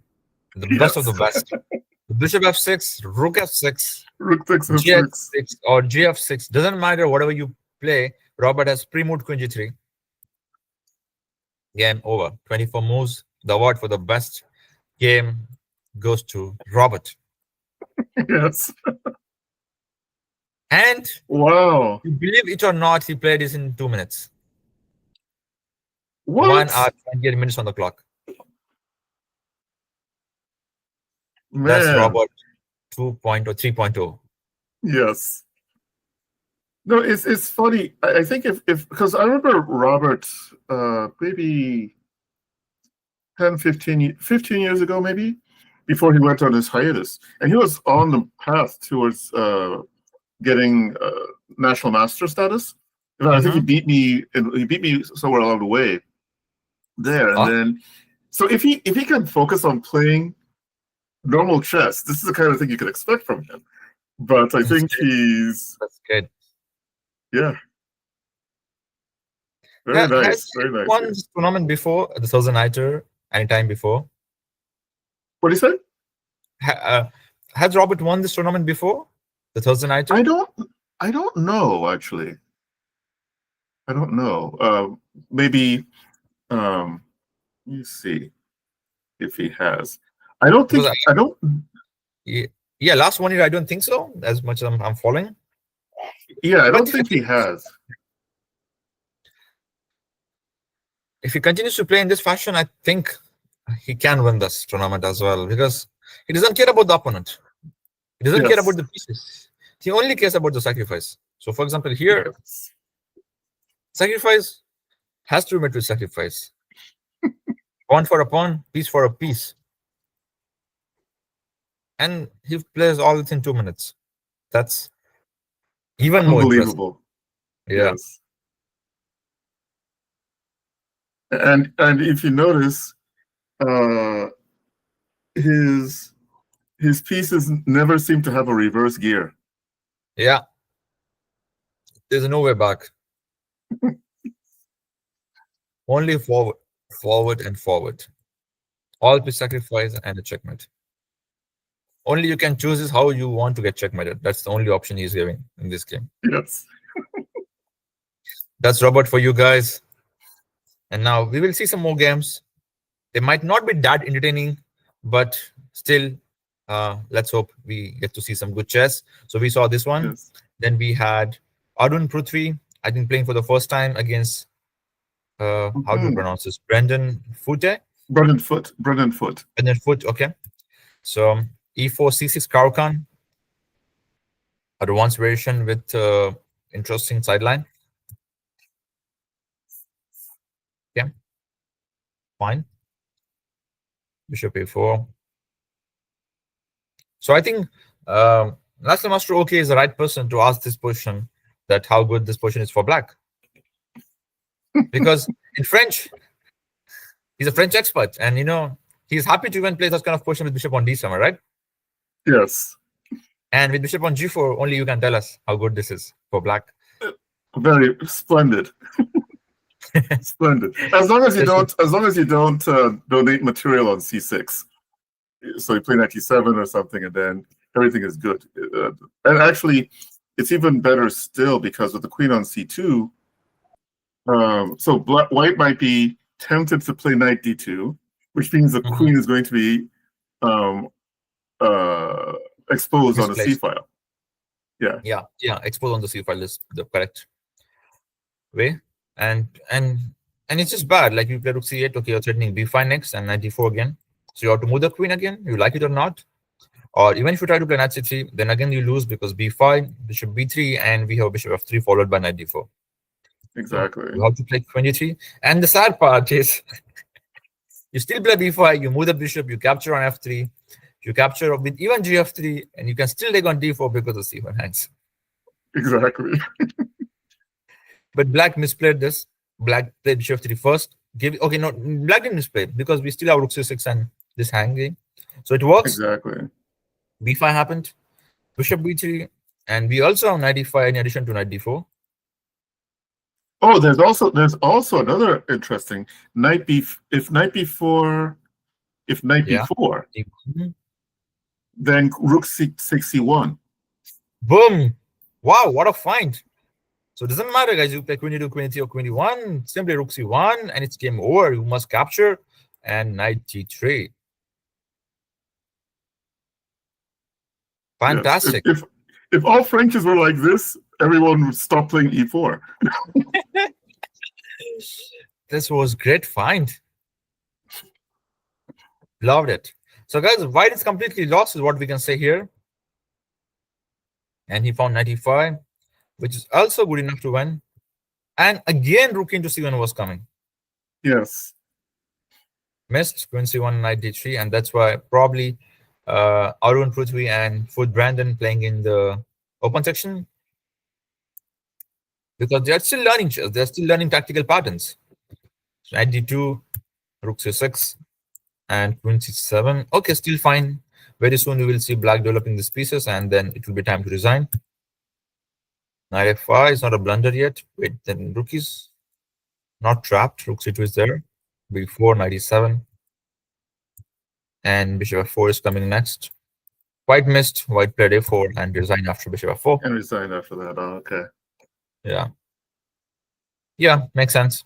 Speaker 2: The best of the best. Bishop f6, rook f6,
Speaker 1: rook takes
Speaker 2: gf6 or gf6. Doesn't matter whatever you play. Robert has pre-moved queen g3. Game over. 24 moves. The award for the best game goes to Robert.
Speaker 1: Yes.
Speaker 2: And
Speaker 1: wow,
Speaker 2: you believe it or not, he played this in 2 minutes.
Speaker 1: What?
Speaker 2: 1 hour 28 minutes on the clock.
Speaker 1: Man.
Speaker 2: That's Robert 2.0, 3.0.
Speaker 1: Yes. No, it's funny. I think if because I remember Robert maybe 10, 15 years ago, maybe, before he went on his hiatus. And he was on the path towards getting national master status. I think he beat me somewhere along the way there. And then, so if he can focus on playing normal chess, this is the kind of thing you could expect from him. But I think
Speaker 2: that's good.
Speaker 1: Yeah. Very nice. Very nice.
Speaker 2: Won this tournament before, the 1000-nighter, anytime before?
Speaker 1: What do you
Speaker 2: say? Has Robert won this tournament before? The 1000-nighter?
Speaker 1: I don't know, actually. I don't know. Maybe let me see if he has. I don't think
Speaker 2: Yeah, last 1 year I don't think so, as much as I'm following.
Speaker 1: Yeah, I don't think he has.
Speaker 2: If he continues to play in this fashion, I think he can win this tournament as well, because he doesn't care about the opponent. He doesn't care about the pieces. He only cares about the sacrifice. So, for example, here, sacrifice has to be met with sacrifice. Pawn for a pawn, piece for a piece. And he plays all within 2 minutes. That's even more
Speaker 1: unbelievable.
Speaker 2: Yeah.
Speaker 1: Yes. And if you notice, his pieces never seem to have a reverse gear.
Speaker 2: Yeah. There's no way back. Only forward, forward, and forward. All piece sacrifice and a checkmate. Only you can choose is how you want to get checkmated. That's the only option he's giving in this game.
Speaker 1: Yes.
Speaker 2: That's Robert for you guys. And now we will see some more games. They might not be that entertaining, but still, let's hope we get to see some good chess. So we saw this one.
Speaker 1: Yes.
Speaker 2: Then we had Arun Prithvi, I think, playing for the first time against, how do you pronounce this? Brendan Foote?
Speaker 1: Brendan Foot.
Speaker 2: Brendan Foot, okay. So E4, C6, Karukan. Advanced variation with interesting sideline. Yeah. Fine. Bishop A4. So I think National Master OK is the right person to ask this position, that how good this position is for black. Because in French, he's a French expert, and he's happy to even play that kind of position with bishop on d7, right?
Speaker 1: Yes.
Speaker 2: And with bishop on g4, only you can tell us how good this is for black.
Speaker 1: Very splendid. Splendid. As long as you
Speaker 2: Just
Speaker 1: don't, donate material on c6. So you play knight e7 or something, and then everything is good. And actually, it's even better still because with the queen on c2, so white might be tempted to play knight d2, which means the queen is going to be um, exposed on the c
Speaker 2: misplaced.
Speaker 1: file. Yeah,
Speaker 2: Yeah. Expose on the C file is the correct way. And it's just bad. Like you play rook c8, okay, you're threatening b5 next and knight d4 again. So you have to move the queen again. You like it or not? Or even if you try to play knight c3, then again you lose because b5, bishop b3, and we have bishop f3 followed by knight d4. So
Speaker 1: exactly.
Speaker 2: you have to play 23. And the sad part is you still play b5, you move the bishop, you capture on f3, you capture with even gf3, and you can still take on d4 because of c1 hands.
Speaker 1: Exactly.
Speaker 2: But black misplayed this. Black played bishop f3 first. Okay, no, black didn't misplay because we still have rook c6 and this hanging. So it works.
Speaker 1: Exactly.
Speaker 2: b5 happened, bishop b3, and we also have knight d5 in addition to knight d4.
Speaker 1: Oh, there's also another interesting knight b. If knight b4, then rook c6 c1.
Speaker 2: Boom! Wow, what a find! So it doesn't matter, guys. You play queen e2, queen e3, or queen e1. Simply rook c1, and it's game over. You must capture and knight g3. Fantastic.
Speaker 1: Yes. If all Frenches were like this, everyone would stop playing e4.
Speaker 2: This was great find. Loved it. So, guys, white is completely lost, is what we can say here. And he found 95, which is also good enough to win. And again, rook into c1 was coming.
Speaker 1: Yes.
Speaker 2: Missed queen c1, knight d3, and that's why probably Arun Prithvi and Food Brandon playing in the open section, because they're still learning chess. They're still learning tactical patterns. So knight d2, rook c6, and queen c7. Okay, still fine. Very soon you will see black developing these pieces, and then it will be time to resign. Knight f5 is not a blunder yet. Wait, then rook is not trapped. Rook c2 is there. b4, knight e7. And bishop f4 is coming next. White missed. White played a4 and resigned after bishop f4.
Speaker 1: And resigned after that. Oh, okay.
Speaker 2: Yeah, makes sense.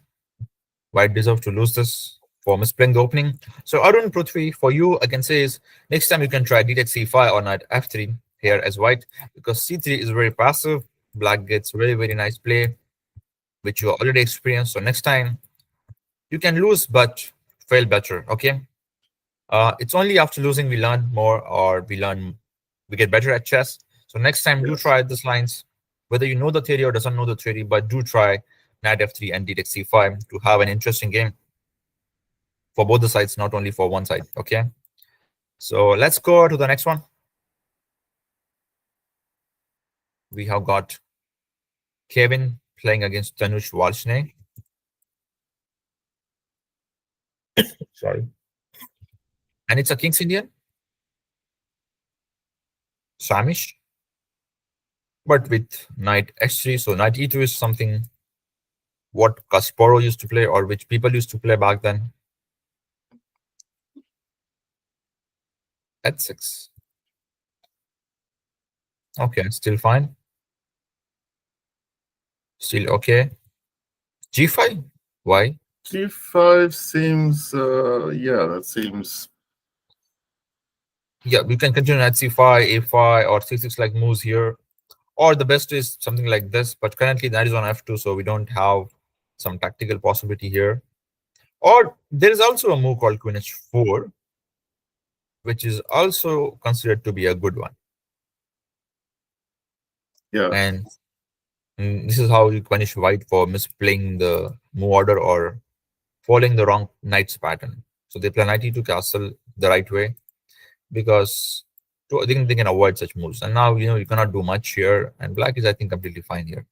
Speaker 2: White deserved to lose this for misplaying the opening. So Arun Prithvi, for you, I can say is next time you can try d takes c5 or knight f3 here as white, because c3 is very passive. Black gets very, very nice play, which you already experienced. So next time you can lose, but fail better. Okay. It's only after losing we learn more, or we get better at chess. So next time, do try these lines, whether you know the theory or doesn't know the theory, but do try knight f3 and d takes c5 to have an interesting game for both the sides, not only for one side. Okay. So let's go to the next one. We have got Kevin playing against Tanush Walshney. Sorry. And it's a King's Indian. Samish. But with knight h3. So knight e2 is something what Kasparov used to play, or which people used to play back then. h6. Okay, still fine. Still okay. g5. Why?
Speaker 1: g5 seems, that seems.
Speaker 2: Yeah, we can continue at c5, a5, or c6 like moves here. Or the best is something like this, but currently that is on f2, so we don't have some tactical possibility here. Or there is also a move called queen h4, which is also considered to be a good one.
Speaker 1: Yeah.
Speaker 2: And this is how you punish white for misplaying the move order or following the wrong knight's pattern. So they play knight e2 castle the right way, because they can avoid such moves. And now you cannot do much here, and black is, I think, completely fine here,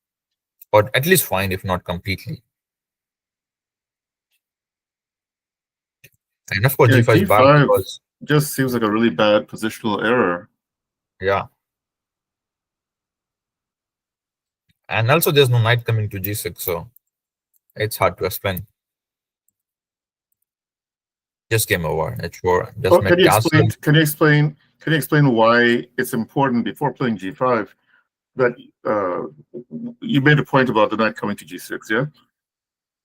Speaker 2: or at least fine if not completely. And of course, g5 is bad because
Speaker 1: just seems like a really bad positional error.
Speaker 2: Yeah. And also there's no knight coming to g6, so It's hard to explain. Just game over. H4. Just
Speaker 1: Well,
Speaker 2: make castle.
Speaker 1: can you explain why it's important before playing G5 that you made a point about the knight coming to G6, yeah?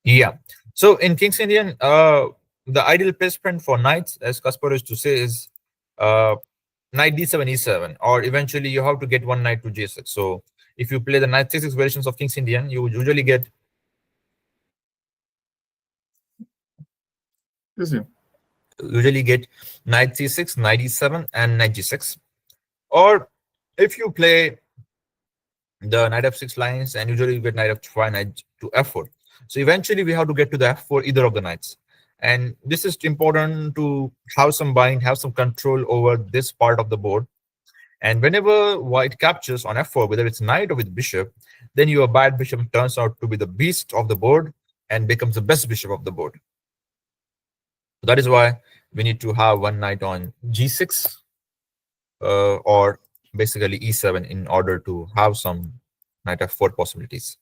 Speaker 2: Yeah. So in King's Indian, the ideal placement for knights, as Kasper used to say, is knight d7, e7, or eventually you have to get one knight to G6. So if you play the knight c6 variations of King's Indian, you would usually get knight c6, knight e7, and knight g6. Or if you play the knight f6 lines, and usually you get knight f5, knight to f4. So eventually we have to get to the f4 either of the knights. And this is important to have some bind, have some control over this part of the board. And whenever white captures on f4, whether it's knight or with bishop, then your bad bishop turns out to be the beast of the board and becomes the best bishop of the board. So that is why we need to have one knight on g6 or basically e7 in order to have some knight f4 possibilities.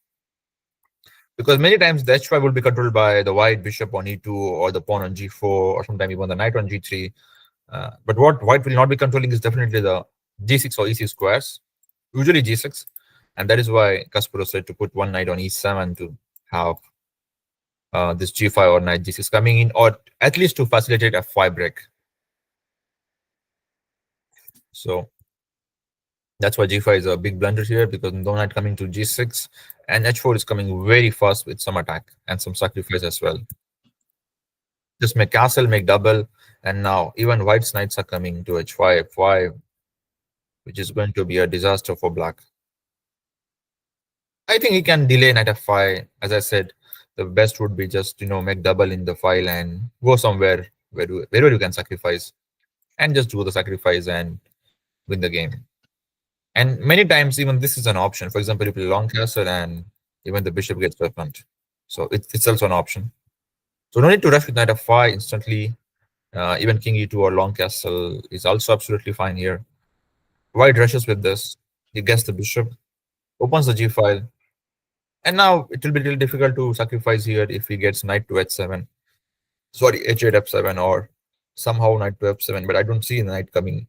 Speaker 2: Because many times the h5 will be controlled by the white bishop on e2 or the pawn on g4 or sometimes even the knight on g3. But what white will not be controlling is definitely the g6 or e6 squares, usually g6. And that is why Kasparov said to put one knight on e7 to have this g5 or knight g6 coming in, or at least to facilitate f5 break. So that's why g5 is a big blunder here, because no knight coming to g6, and h4 is coming very fast with some attack and some sacrifice as well. Just make castle, make double, and now even white's knights are coming to h5, f5, which is going to be a disaster for black. I think he can delay knight f5. As I said, the best would be just make double in the file and go somewhere wherever you can sacrifice, and just do the sacrifice and win the game. And many times even this is an option. For example, you play long castle and even the bishop gets weaponed, so it's also an option. So no need to rush with knight f5 instantly. Even king e2 or long castle is also absolutely fine here. White rushes with this. He gets the bishop, opens the g file, and now it will be really difficult to sacrifice here if he gets knight to h7. Sorry, h8 f7 or somehow knight to f7. But I don't see knight coming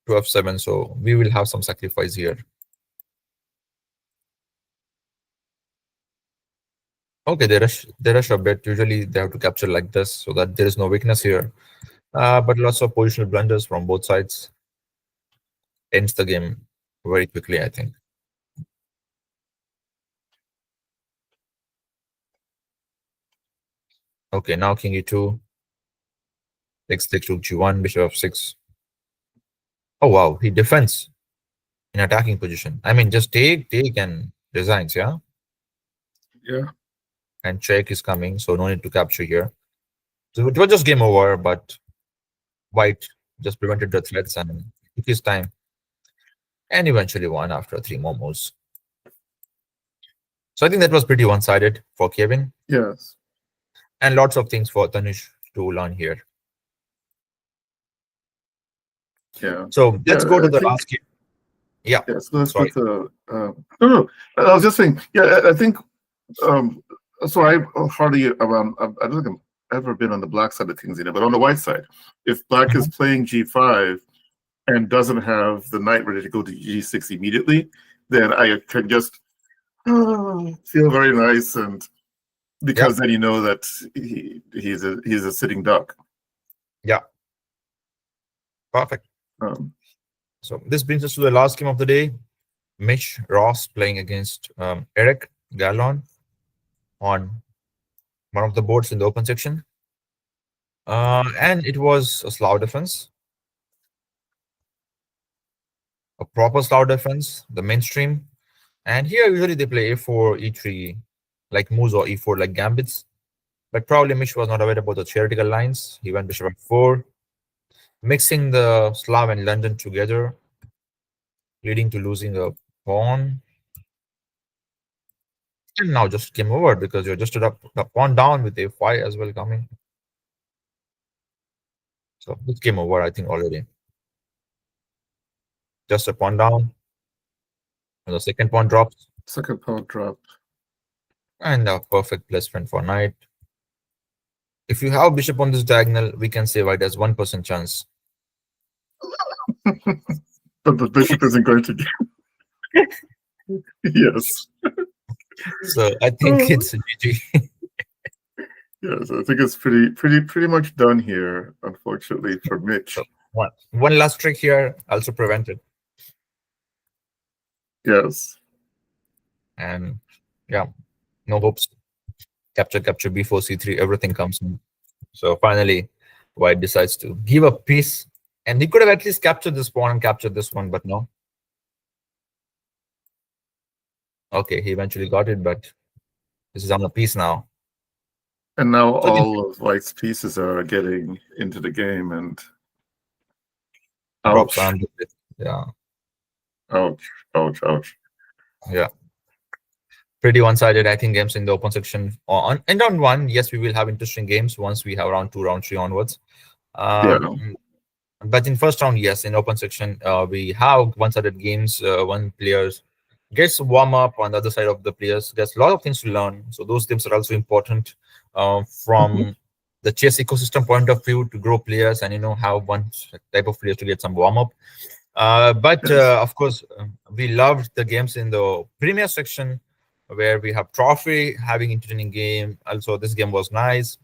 Speaker 2: to f7, so we will have some sacrifice here. Okay, they rush a bit. Usually they have to capture like this so that there is no weakness here. But lots of positional blunders from both sides ends the game very quickly, I think. Okay, now king e2. Takes rook g1, bishop f6. Oh wow, he defends in attacking position. I mean, just take and resigns, yeah?
Speaker 1: Yeah.
Speaker 2: And check is coming, so no need to capture here. So it was just game over, but white just prevented the threats and took his time. And eventually won after 3 more moves. So I think that was pretty one-sided for Kevin.
Speaker 1: Yes.
Speaker 2: And lots of things for Tanush to learn here.
Speaker 1: Yeah.
Speaker 2: So let's go to the last game. Yeah.
Speaker 1: Yeah, so let's
Speaker 2: Sorry.
Speaker 1: put the no. I was just saying, yeah, I think so I hardly around I don't think I've ever been on the black side of things, but on the white side, if black is playing g5 and doesn't have the knight ready to go to g6 immediately, then I can just feel very nice, and because then you know that he's a sitting duck.
Speaker 2: Yeah. Perfect. So this brings us to the last game of the day. Mitch Ross playing against Eric Gallon on one of the boards in the open section. And it was a Slav defense. A proper Slav defense, the mainstream. And here usually they play a4, e3, like moves, or e4 like gambits. But probably Mitch was not aware about the theoretical lines. He went bishop f4, mixing the Slav and London together, leading to losing a pawn. And now just came over because you're just the pawn down with a5 as well coming. So this came over, I think, already. Just a pawn down. And the second pawn drops.
Speaker 1: Second pawn drop.
Speaker 2: And a perfect placement for knight. If you have bishop on this diagonal, we can say white has 1% chance.
Speaker 1: But the bishop isn't going to get. Yes.
Speaker 2: So I think it's GG.
Speaker 1: Yes, I think it's pretty much done here, unfortunately for Mitch.
Speaker 2: So one last trick here, also prevented.
Speaker 1: Yes.
Speaker 2: And yeah, no hopes. Capture, b4, c3, everything comes in. So finally, white decides to give a piece. And he could have at least captured this pawn and captured this one, but no. Okay, he eventually got it, but this is on a piece now.
Speaker 1: And now all of White's pieces are getting into the game, and
Speaker 2: Drops
Speaker 1: ouch,
Speaker 2: on. Yeah.
Speaker 1: ouch.
Speaker 2: Yeah. Pretty one-sided, I think, games in the open section. In round one, yes, we will have interesting games once we have round two, round three onwards.
Speaker 1: Yeah.
Speaker 2: But in first round, yes, in open section, we have one-sided games. One players gets warm up on the other side of the players. There's a lot of things to learn. So those games are also important from the chess ecosystem point of view to grow players and have one type of players to get some warm up. But of course, we loved the games in the premier section where we have trophy having entertaining game. Also, this game was nice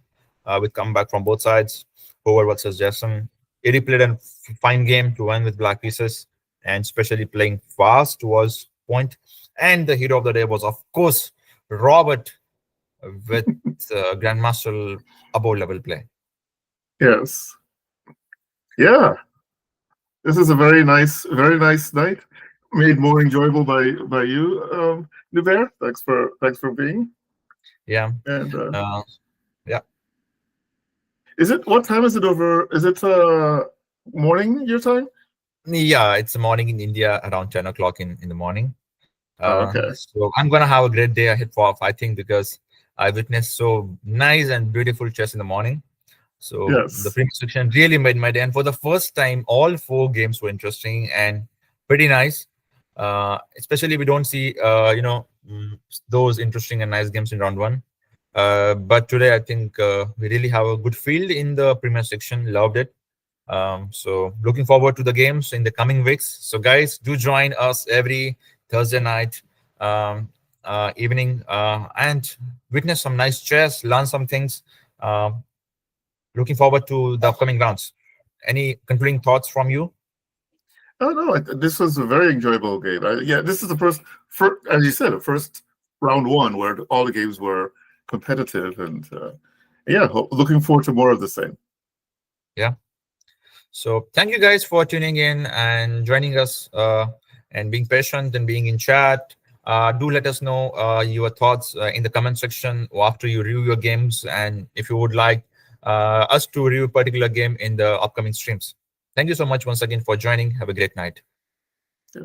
Speaker 2: with comeback from both sides. Howard versus Jason. He played a fine game to win with black pieces, and especially playing fast was point. And the hero of the day was, of course, Robert with Grandmaster above level play.
Speaker 1: Yes. Yeah. This is a very nice night. Made more enjoyable by you, Nubair. Thanks for being.
Speaker 2: Yeah.
Speaker 1: And
Speaker 2: yeah.
Speaker 1: What time is it over? Is it morning your time?
Speaker 2: Yeah, it's morning in India, around 10 o'clock in the morning.
Speaker 1: Okay.
Speaker 2: So I'm gonna have a great day ahead for fighting because I witnessed so nice and beautiful chess in the morning. So
Speaker 1: Yes.
Speaker 2: the premier section really made my day, and for the first time, all four games were interesting and pretty nice. Especially we don't see those interesting and nice games in round one. But today I think we really have a good field in the premier section. Loved it. So looking forward to the games in the coming weeks. So guys, do join us every Thursday night evening and witness some nice chess, learn some things. Looking forward to the upcoming rounds. Any concluding thoughts from you?
Speaker 1: Oh no, this was a very enjoyable game. This is the first, as you said, the first round one where all the games were competitive, and looking forward to more of the same.
Speaker 2: Yeah. So thank you guys for tuning in and joining us and being patient and being in chat. Do let us know your thoughts in the comment section after you review your games, and if you would like us to review a particular game in the upcoming streams. Thank you so much once again for joining. Have a great night.
Speaker 1: Yeah.